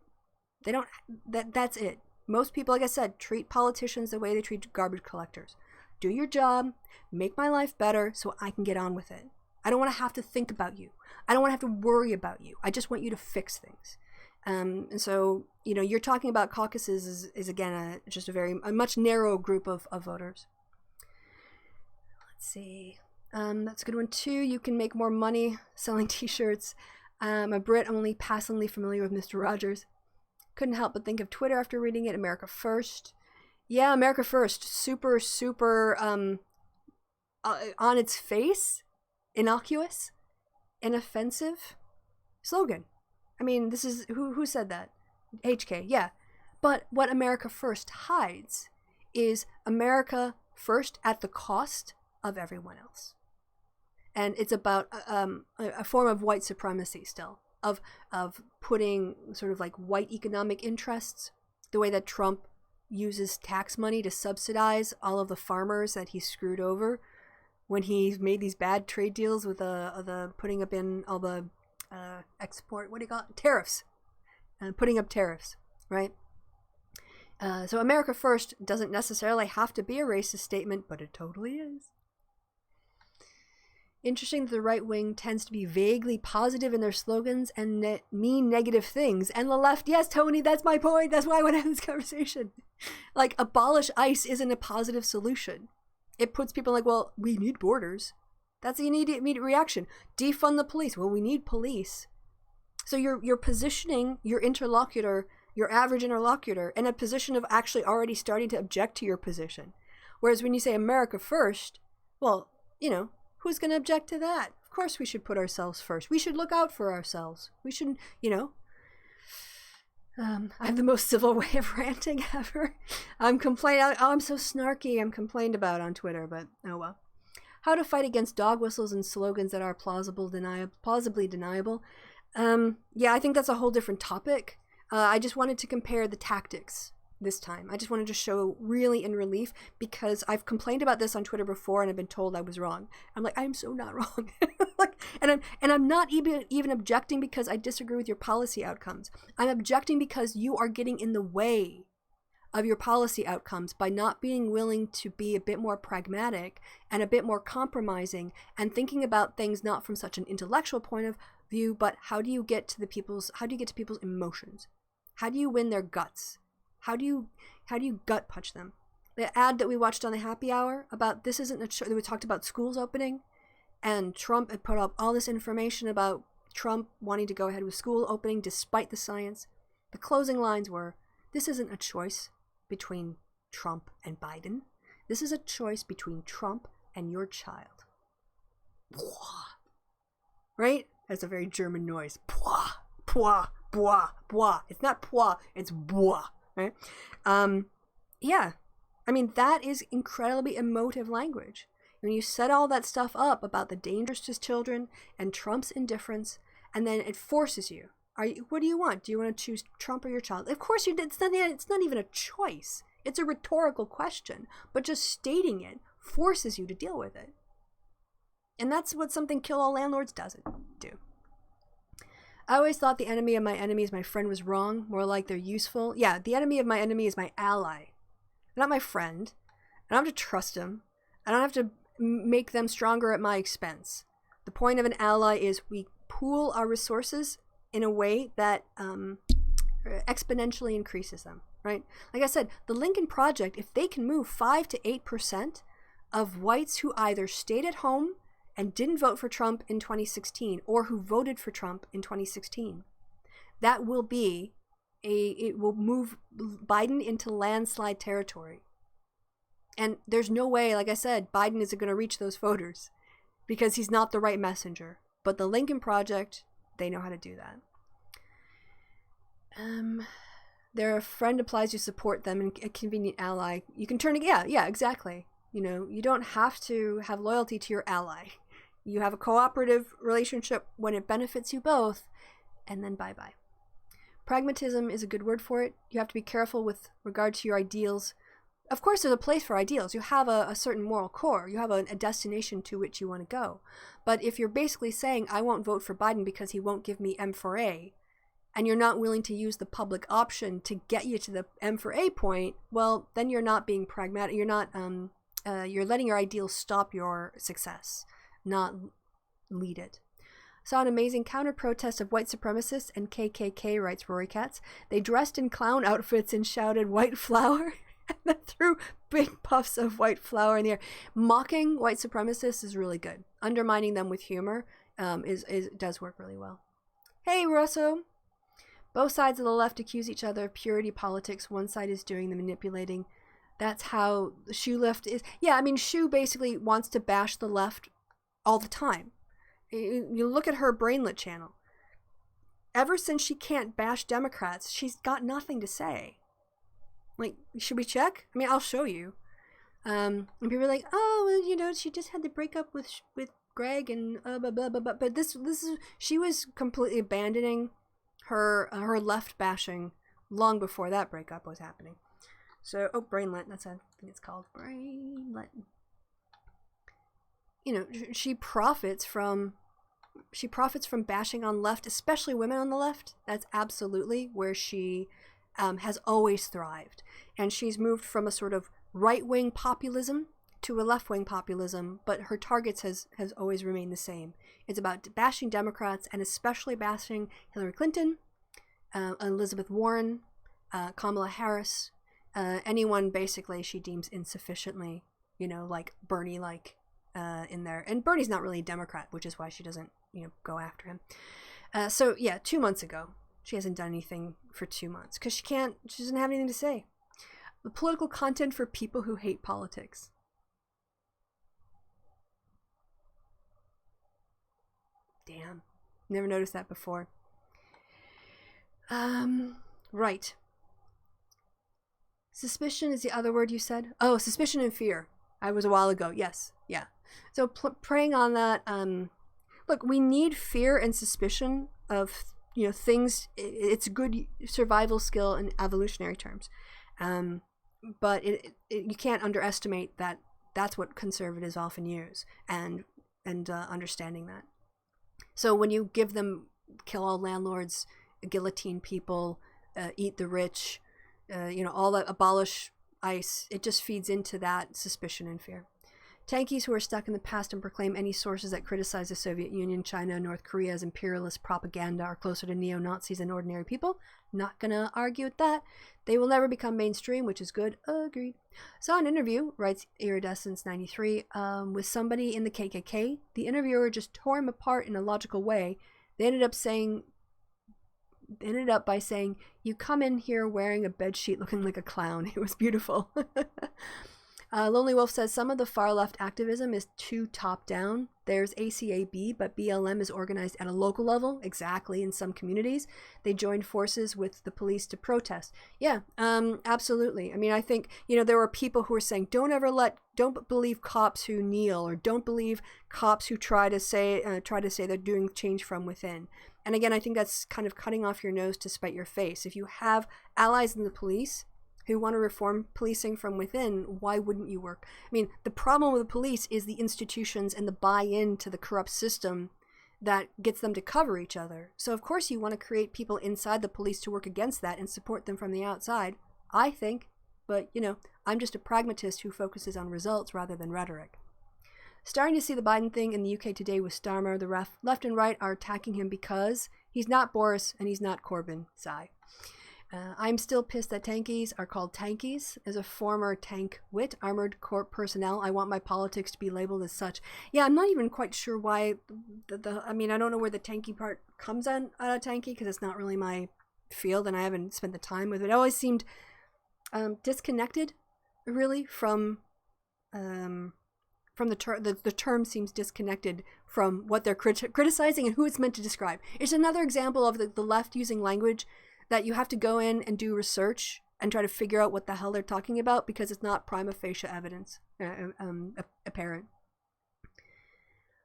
That's it. Most people, like I said, treat politicians the way they treat garbage collectors. Do your job, make my life better so I can get on with it. I don't want to have to think about you. I don't want to have to worry about you. I just want you to fix things. And so, you're talking about caucuses is again, just a much narrow group of voters. Let's see. That's a good one too. You can make more money selling t-shirts. I'm a Brit. I'm only passingly familiar with Mr. Rogers. Couldn't help but think of Twitter after reading it. America First. Yeah, America First. Super, super, on its face, innocuous, inoffensive slogan. I mean, this is, who said that? HK, yeah. But what America First hides is America first at the cost of everyone else. And it's about a form of white supremacy still. Of putting sort of white economic interests, the way that Trump uses tax money to subsidize all of the farmers that he screwed over when he made these bad trade deals with the putting up in all the tariffs, and putting up tariffs, right? So America First doesn't necessarily have to be a racist statement, but it totally is. Interesting that the right wing tends to be vaguely positive in their slogans and mean negative things. And the left, yes, Tony, that's my point. That's why I want to have this conversation. Like, abolish ICE isn't a positive solution. It puts people like, well, we need borders. That's the immediate reaction. Defund the police. Well, we need police. So you're positioning your interlocutor, your average interlocutor, in a position of actually already starting to object to your position. Whereas when you say America First, well, you know, who's going to object to that? Of course we should put ourselves first. We should look out for ourselves. We shouldn't, you know. I have the most civil way of ranting ever. I'm complaining. Oh, I'm so snarky. I'm complained about on Twitter, but oh well. How to fight against dog whistles and slogans that are plausibly deniable. Yeah, I think that's a whole different topic. I just wanted to compare the tactics this time. I just wanted to show really in relief, because I've complained about this on Twitter before and I've been told I was wrong. I'm like, I'm so not wrong. Like, and I'm not even objecting because I disagree with your policy outcomes. I'm objecting because you are getting in the way of your policy outcomes by not being willing to be a bit more pragmatic and a bit more compromising and thinking about things not from such an intellectual point of view, but how do you get to people's emotions? How do you win their guts? How do you gut punch them? The ad that we watched on the happy hour about this isn't a show, we talked about schools opening, and Trump had put up all this information about Trump wanting to go ahead with school opening despite the science. The closing lines were, this isn't a choice between Trump and Biden. This is a choice between Trump and your child. Right? That's a very German noise. Pwa, pwa, pwa, pwa. It's not pwa, it's bwa. Right? Yeah. I mean, that is incredibly emotive language. When you set all that stuff up about the dangers to children and Trump's indifference, and then it forces you. What do you want? Do you want to choose Trump or your child? Of course you did. It's not even a choice. It's a rhetorical question, but just stating it forces you to deal with it. And that's what something Kill All Landlords doesn't do. I always thought the enemy of my enemy is my friend was wrong, more like they're useful. Yeah, the enemy of my enemy is my ally, not my friend. I don't have to trust them. I don't have to make them stronger at my expense. The point of an ally is we pool our resources in a way that exponentially increases them, right? Like I said, the Lincoln Project, if they can move 5 to 8% of whites who either stayed at home and didn't vote for Trump in 2016 or who voted for Trump in 2016, that will be it will move Biden into landslide territory. And there's no way, like I said, Biden isn't going to reach those voters because he's not the right messenger. But the Lincoln Project, they know how to do that. Their friend implies you support them and a convenient ally. You can turn it, yeah, exactly. You know, you don't have to have loyalty to your ally. You have a cooperative relationship when it benefits you both, and then bye-bye. Pragmatism is a good word for it. You have to be careful with regard to your ideals. Of course, there's a place for ideals. You have a certain moral core. You have a destination to which you want to go. But if you're basically saying, I won't vote for Biden because he won't give me M for A, and you're not willing to use the public option to get you to the M for A point, well, then you're not being pragmatic. You're not, you're letting your ideals stop your success, not lead it. Saw an amazing counter-protest of white supremacists and KKK, writes Rory Katz. They dressed in clown outfits and shouted white flower and then threw big puffs of white flour in the air. Mocking white supremacists is really good. Undermining them with humor does work really well. Hey, Russo. Both sides of the left accuse each other of purity politics. One side is doing the manipulating. That's how the Shoe left is. Yeah, I mean, Shoe basically wants to bash the left all the time. You look at her Brainlet channel. Ever since she can't bash Democrats, she's got nothing to say. Like, should we check? I mean, I'll show you. And people are like, oh, well, you know, she just had to break up with Greg and blah, blah, blah, blah. But this is, she was completely abandoning her left bashing long before that breakup was happening. So, Brainlet, I think it's called Brainlet. You know, she profits from bashing on left, especially women on the left. That's absolutely where she has always thrived. And she's moved from a sort of right-wing populism to a left-wing populism, but her targets has always remained the same. It's about bashing Democrats, and especially bashing Hillary Clinton, Elizabeth Warren, Kamala Harris, anyone basically she deems insufficiently, like Bernie-like in there. And Bernie's not really a Democrat, which is why she doesn't, go after him. So yeah, 2 months ago, she hasn't done anything for 2 months because she doesn't have anything to say. The political content for people who hate politics. Damn, never noticed that before. Right. Suspicion is the other word you said? Oh, suspicion and fear. I was a while ago. Yes. Yeah. So preying on that, look, we need fear and suspicion of, things. It's a good survival skill in evolutionary terms. But you can't underestimate that that's what conservatives often use, and understanding that. So when you give them kill all landlords, guillotine people, eat the rich, all that, abolish ICE, it just feeds into that suspicion and fear. Tankies who are stuck in the past and proclaim any sources that criticize the Soviet Union, China, North Korea as imperialist propaganda are closer to neo-Nazis than ordinary people. Not gonna argue with that. They will never become mainstream, which is good. Agreed. Saw an interview, writes Iridescence93, with somebody in the KKK. The interviewer just tore him apart in a logical way. They ended up by saying, "You come in here wearing a bedsheet looking like a clown." It was beautiful. Lonely Wolf says some of the far left activism is too top down. There's ACAB, but BLM is organized at a local level. Exactly, in some communities. They joined forces with the police to protest. Yeah, absolutely. I mean, I think, there were people who were saying, don't believe cops who kneel, or don't believe cops who try to say they're doing change from within. And again, I think that's kind of cutting off your nose to spite your face. If you have allies in the police who want to reform policing from within, why wouldn't you work? I mean, the problem with the police is the institutions and the buy-in to the corrupt system that gets them to cover each other. So of course you want to create people inside the police to work against that and support them from the outside, I think. But, I'm just a pragmatist who focuses on results rather than rhetoric. Starting to see the Biden thing in the UK today with Starmer. The left and right are attacking him because he's not Boris and he's not Corbyn. Sigh. I'm still pissed that tankies are called tankies. As a former tank wit, armored corps personnel, I want my politics to be labeled as such. Yeah, I'm not even quite sure why I don't know where the tanky part comes out of tanky, because it's not really my field and I haven't spent the time with it. It always seemed disconnected, really, from the term. The term seems disconnected from what they're criticizing and who it's meant to describe. It's another example of the left using language that you have to go in and do research and try to figure out what the hell they're talking about, because it's not prima facie evidence apparent.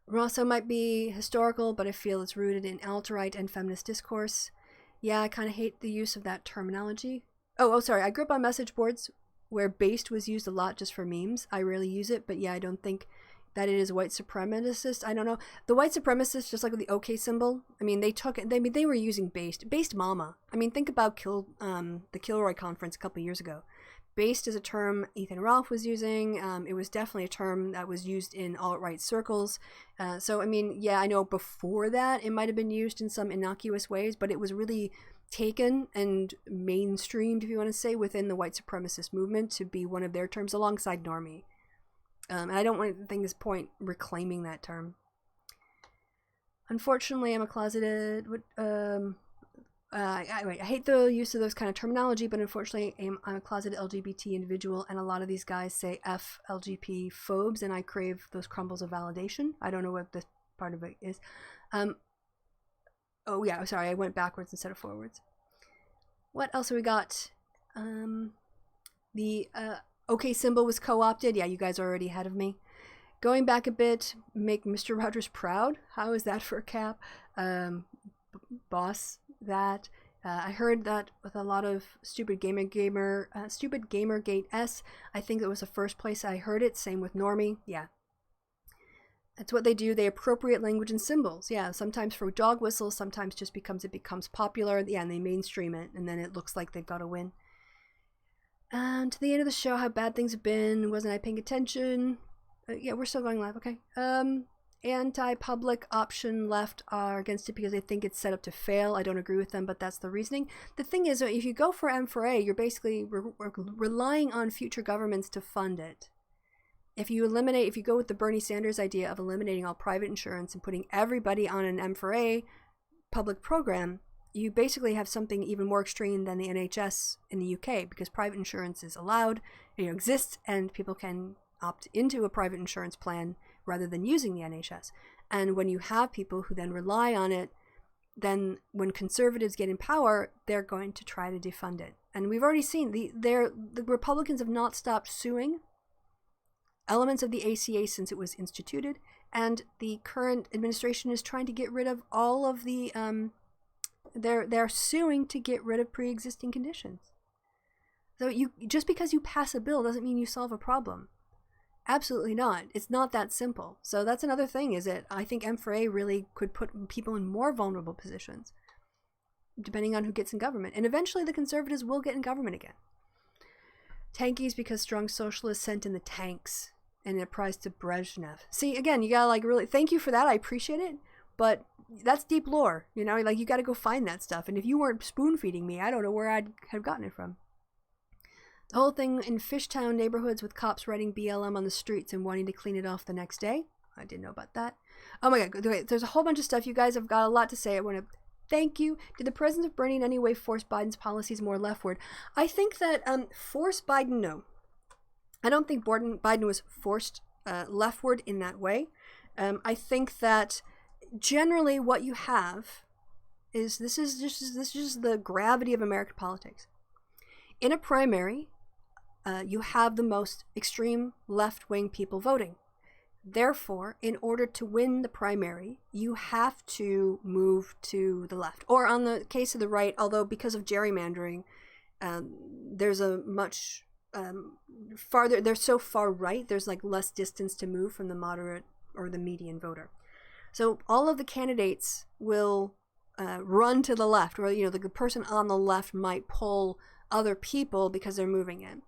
Rosso might be historical, but I feel it's rooted in alt-right and feminist discourse. Yeah, I kind of hate the use of that terminology. Oh, sorry. I grew up on message boards where based was used a lot just for memes. I rarely use it, but yeah, I don't think that it is white supremacist. I don't know. The white supremacists, just like with the OK symbol, I mean, they were using based mama. I mean, think about the Kilroy conference a couple years ago. Based is a term Ethan Ralph was using. It was definitely a term that was used in alt-right circles. So, I mean, yeah, I know before that it might have been used in some innocuous ways, but it was really taken and mainstreamed, if you want to say, within the white supremacist movement to be one of their terms alongside normie. And I don't want to think this point reclaiming that term. Unfortunately, I'm a closeted. I hate the use of those kind of terminology, but unfortunately, I'm a closeted LGBT individual, and a lot of these guys say F LGBT phobes, and I crave those crumbles of validation. I don't know what this part of it is. Oh yeah, sorry, I went backwards instead of forwards. What else have we got? The OK symbol was co-opted. Yeah, you guys are already ahead of me. Going back a bit, make Mr. Rogers proud. How is that for a cap? Boss that. I heard that with a lot of stupid Gamergate S. I think it was the first place I heard it. Same with Normie. Yeah. That's what they do. They appropriate language and symbols. Yeah, sometimes for dog whistles, sometimes just it becomes popular. Yeah, and they mainstream it, and then it looks like they've got to win. And to the end of the show, how bad things have been. Wasn't I paying attention? Yeah, we're still going live. Okay. Anti-public option left are against it because they think it's set up to fail. I don't agree with them, but that's the reasoning. The thing is, if you go for M4A, you're basically relying on future governments to fund it. If you go with the Bernie Sanders idea of eliminating all private insurance and putting everybody on an M4A public program, you basically have something even more extreme than the NHS in the UK, because private insurance is allowed, exists, and people can opt into a private insurance plan rather than using the NHS. And when you have people who then rely on it, then when conservatives get in power, they're going to try to defund it. And we've already seen the Republicans have not stopped suing elements of the ACA since it was instituted, and the current administration is trying to get rid of all of the they're suing to get rid of pre-existing conditions. So just because you pass a bill doesn't mean you solve a problem. Absolutely not. It's not that simple. So that's another thing, is that I think M4A really could put people in more vulnerable positions, depending on who gets in government. And eventually the conservatives will get in government again. Tankies because strong socialists sent in the tanks and a prize to Brezhnev. See, again, you gotta really, thank you for that. I appreciate it. But that's deep lore, you gotta go find that stuff. And if you weren't spoon feeding me, I don't know where I'd have gotten it from. The whole thing in Fishtown neighborhoods with cops writing BLM on the streets and wanting to clean it off the next day. I didn't know about that. Oh my God, wait, there's a whole bunch of stuff. You guys have got a lot to say. I want to thank you. Did the presence of Bernie in any way force Biden's policies more leftward? I think that force Biden, no. I don't think Biden was forced leftward in that way. I think that generally what you have is this is just the gravity of American politics. In a primary, you have the most extreme left-wing people voting. Therefore, in order to win the primary, you have to move to the left. Or on the case of the right, although because of gerrymandering, there's a much farther, they're so far right, there's less distance to move from the moderate or the median voter. So all of the candidates will run to the left, or the person on the left might pull other people because they're moving in.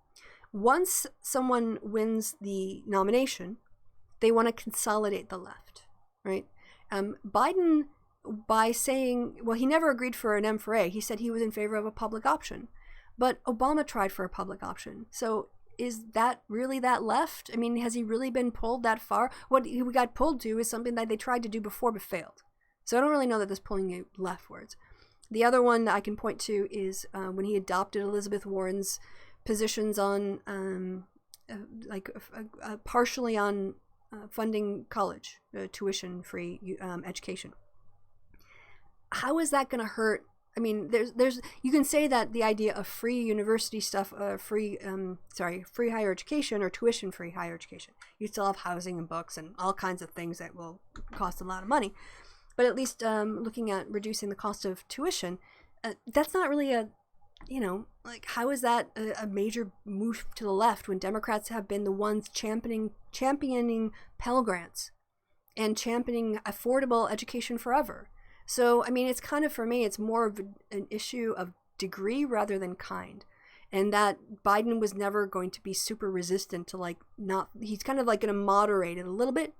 Once someone wins the nomination, they want to consolidate the left, right? Biden, by saying, well, he never agreed for an M4A. He said he was in favor of a public option. But Obama tried for a public option. So is that really that left? I mean, has he really been pulled that far? What he got pulled to is something that they tried to do before but failed. So I don't really know that that's pulling you leftwards. The other one that I can point to is when he adopted Elizabeth Warren's positions on, partially on funding college, tuition-free education. How is that going to hurt? I mean, there's you can say that the idea of free university stuff, free higher education or tuition-free higher education. You still have housing and books and all kinds of things that will cost a lot of money. But at least looking at reducing the cost of tuition, that's not really how is that a major move to the left when Democrats have been the ones championing Pell Grants and championing affordable education forever? So, I mean, it's kind of, for me, it's more of an issue of degree rather than kind. And that Biden was never going to be super resistant to he's kind of going to moderate it a little bit,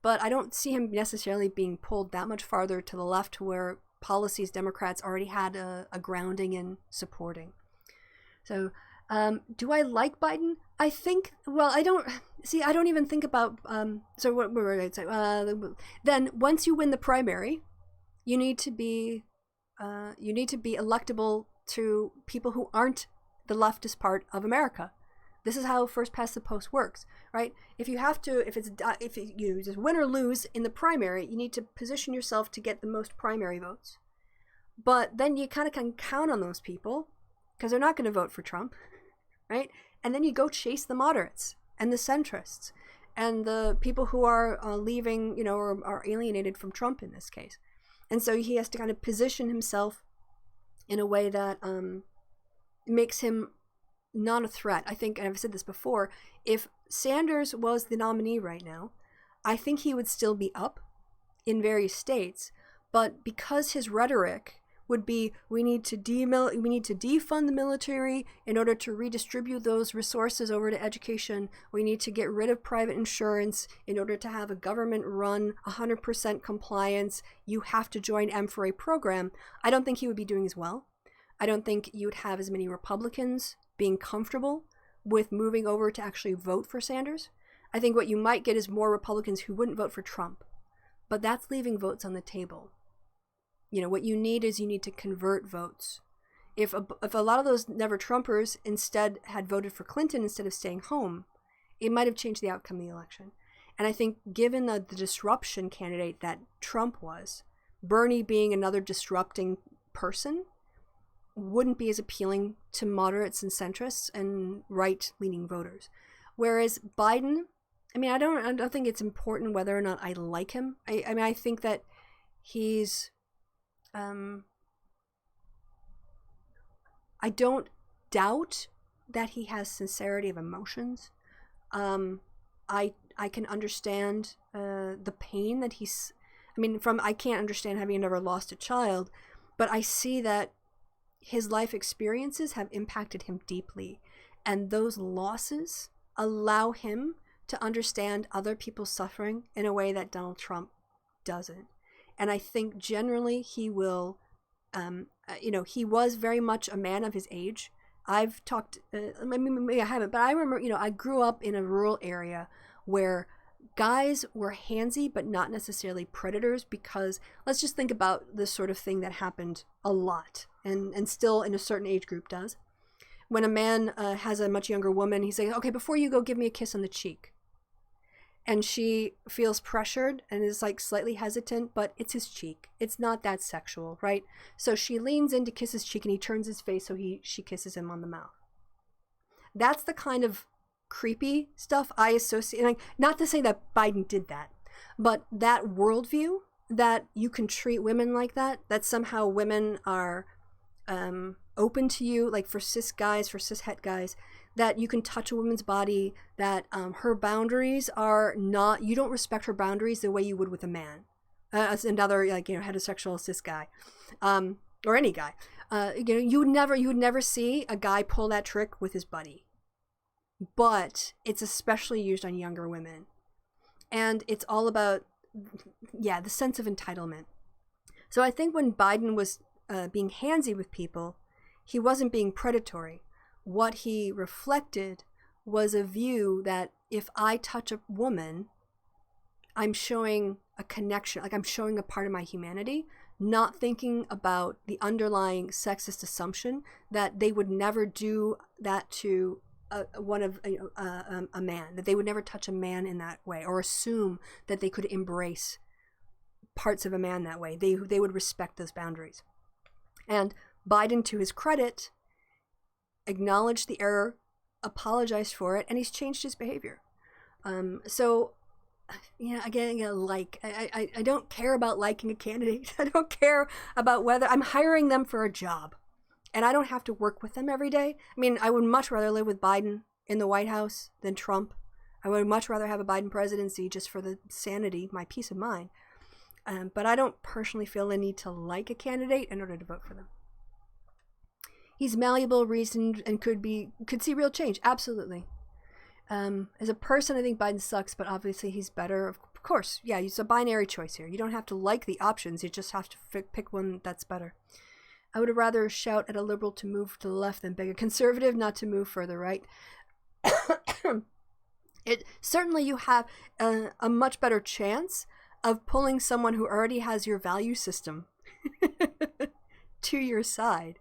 but I don't see him necessarily being pulled that much farther to the left to where policies Democrats already had a grounding in supporting. So, do I like Biden? I think, well, I don't even think about, so what were we going to say? Then once you win the primary, you need to be electable to people who aren't the leftist part of America. This is how first past the post works, right? If you just win or lose in the primary, you need to position yourself to get the most primary votes. But then you kind of can count on those people because they're not going to vote for Trump, right? And then you go chase the moderates and the centrists and the people who are leaving, or are alienated from Trump in this case. And so he has to kind of position himself in a way that makes him not a threat. I think, and I've said this before, if Sanders was the nominee right now, I think he would still be up in various states, but because his rhetoric would be, we need to defund the military in order to redistribute those resources over to education. We need to get rid of private insurance in order to have a government-run 100% compliance. You have to join M4A program. I don't think he would be doing as well. I don't think you would have as many Republicans being comfortable with moving over to actually vote for Sanders. I think what you might get is more Republicans who wouldn't vote for Trump, but that's leaving votes on the table. You know, what you need to convert votes. If a lot of those never Trumpers instead had voted for Clinton instead of staying home, it might have changed the outcome of the election. And I think given the disruption candidate that Trump was, Bernie being another disrupting person wouldn't be as appealing to moderates and centrists and right-leaning voters. Whereas Biden, I mean, I don't think it's important whether or not I like him. I mean, I think that he's... I don't doubt that he has sincerity of emotions. I can understand the pain that he's... I mean, I can't understand having never lost a child, but I see that his life experiences have impacted him deeply, and those losses allow him to understand other people's suffering in a way that Donald Trump doesn't. And I think generally he will, he was very much a man of his age. I've talked, maybe I haven't, but I remember, I grew up in a rural area where guys were handsy, but not necessarily predators, because let's just think about this sort of thing that happened a lot and still in a certain age group does. When a man has a much younger woman, he's like, okay, before you go, give me a kiss on the cheek. And she feels pressured and is like slightly hesitant, but it's his cheek. It's not that sexual, right? So she leans in to kiss his cheek and he turns his face so she kisses him on the mouth. That's the kind of creepy stuff I associate. Like, not to say that Biden did that, but that worldview that you can treat women like that somehow women are open to you, like for cis het guys, that you can touch a woman's body, that her boundaries are not, you don't respect her boundaries the way you would with a man, as another heterosexual cis guy, or any guy. You would never see a guy pull that trick with his buddy, but it's especially used on younger women, and it's all about the sense of entitlement. So I think when Biden was being handsy with people, he wasn't being predatory. What he reflected was a view that if I touch a woman, I'm showing a connection, like I'm showing a part of my humanity, not thinking about the underlying sexist assumption that they would never do that to a man, that they would never touch a man in that way, or assume that they could embrace parts of a man that way. They would respect those boundaries. And Biden, to his credit, acknowledged the error, apologized for it, and he's changed his behavior. So, again, I don't care about liking a candidate. I don't care about whether I'm hiring them for a job, and I don't have to work with them every day. I mean, I would much rather live with Biden in the White House than Trump. I would much rather have a Biden presidency just for the sanity, my peace of mind. But I don't personally feel the need to like a candidate in order to vote for them. He's malleable, reasoned, and could see real change. Absolutely. As a person, I think Biden sucks, but obviously he's better. Of course, yeah, it's a binary choice here. You don't have to like the options. You just have to pick one that's better. I would rather shout at a liberal to move to the left than beg a conservative not to move further right. Certainly you have a much better chance of pulling someone who already has your value system to your side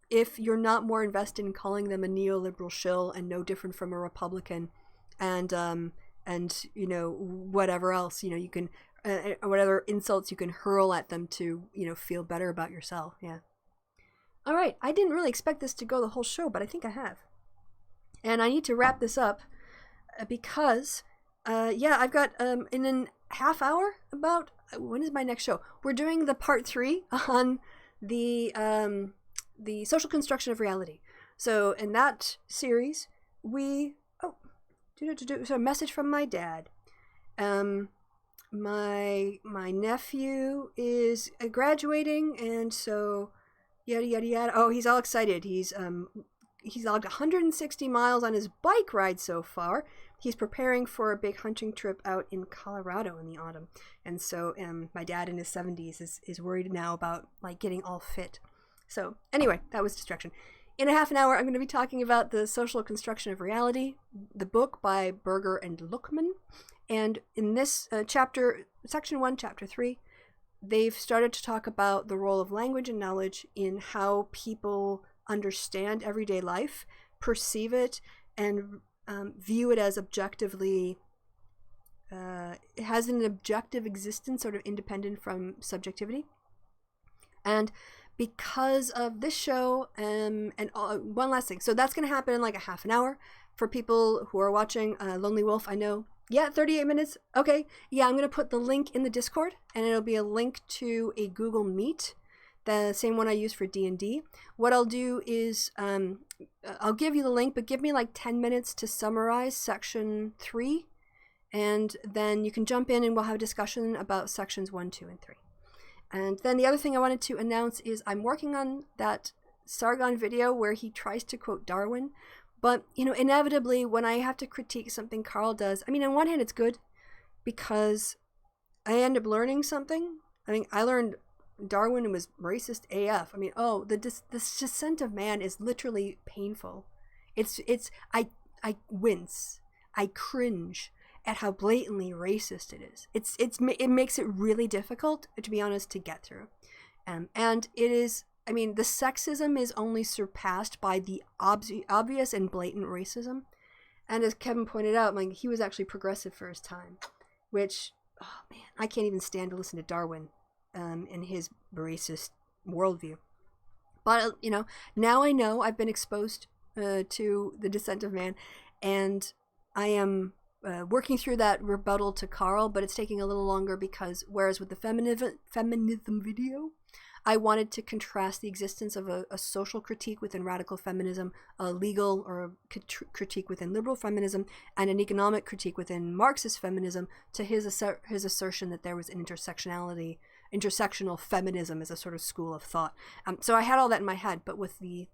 if you're not more invested in calling them a neoliberal shill and no different from a Republican, and whatever else you can whatever insults you can hurl at them to feel better about yourself. Yeah. All right, I didn't really expect this to go the whole show, but I think I have, and I need to wrap this up because I've got in a half hour, about when is my next show? We're doing the part 3 on the social construction of reality. So in that series, so a message from my dad. my nephew is graduating, and so yada yada yada. Oh, he's all excited. He's logged 160 miles on his bike ride so far. He's preparing for a big hunting trip out in Colorado in the autumn. And so my dad in his 70s is worried now about like getting all fit. So anyway, that was distraction. In a half an hour, I'm going to be talking about The Social Construction of Reality, the book by Berger and Luckman. And in this chapter, section 1, chapter 3, they've started to talk about the role of language and knowledge in how people understand everyday life, perceive it, and view it as objectively, it has an objective existence, sort of independent from subjectivity. And because of this show, and one last thing. So that's going to happen in like a half an hour. For people who are watching Lonely Wolf, I know, yeah, 38 minutes. Okay. Yeah, I'm going to put the link in the Discord, and it'll be a link to a Google Meet, the same one I use for D&D. What I'll do is I'll give you the link, but give me like 10 minutes to summarize section 3, and then you can jump in and we'll have a discussion about sections 1, 2, and 3. And then the other thing I wanted to announce is I'm working on that Sargon video where he tries to quote Darwin. But, you know, inevitably, when I have to critique something Carl does, I mean, on one hand, it's good because I end up learning something. I mean, I learned Darwin was racist AF. I mean, oh, the descent of man is literally painful. I wince. I cringe at how blatantly racist it is. It makes it really difficult, to be honest, to get through. And it is, I mean, the sexism is only surpassed by the obvious and blatant racism. And as Kevin pointed out, like, he was actually progressive for his time, which, oh man, I can't even stand to listen to Darwin in his racist worldview. But, you know, now I know I've been exposed to the descent of man, and I am working through that rebuttal to Carl, but it's taking a little longer because whereas with the feminism video, I wanted to contrast the existence of a social critique within radical feminism, a legal or critique within liberal feminism, and an economic critique within Marxist feminism, to his assertion that there was an intersectional feminism as a sort of school of thought. So I had all that in my head, but with the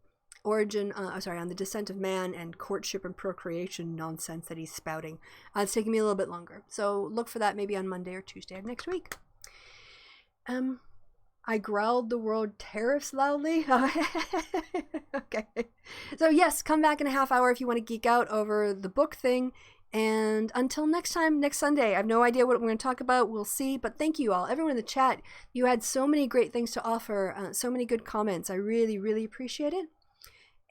on the descent of man and courtship and procreation nonsense that he's spouting, it's taking me a little bit longer. So look for that maybe on Monday or Tuesday of next week. I growled the word tariffs loudly. Okay. So yes, come back in a half hour if you want to geek out over the book thing. And until next time, next Sunday, I have no idea what we're going to talk about. We'll see. But thank you all. Everyone in the chat, you had so many great things to offer. So many good comments. I really, really appreciate it.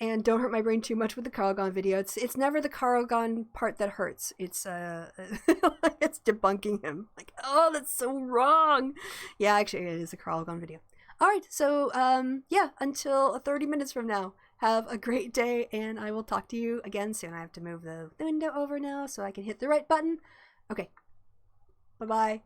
And don't hurt my brain too much with the Carl video. It's never the Carl part that hurts. It's it's debunking him. Like, oh, that's so wrong. Yeah, actually, it is a Carl video. All right, so yeah, until 30 minutes from now, have a great day, and I will talk to you again soon. I have to move the window over now so I can hit the right button. Okay, bye-bye.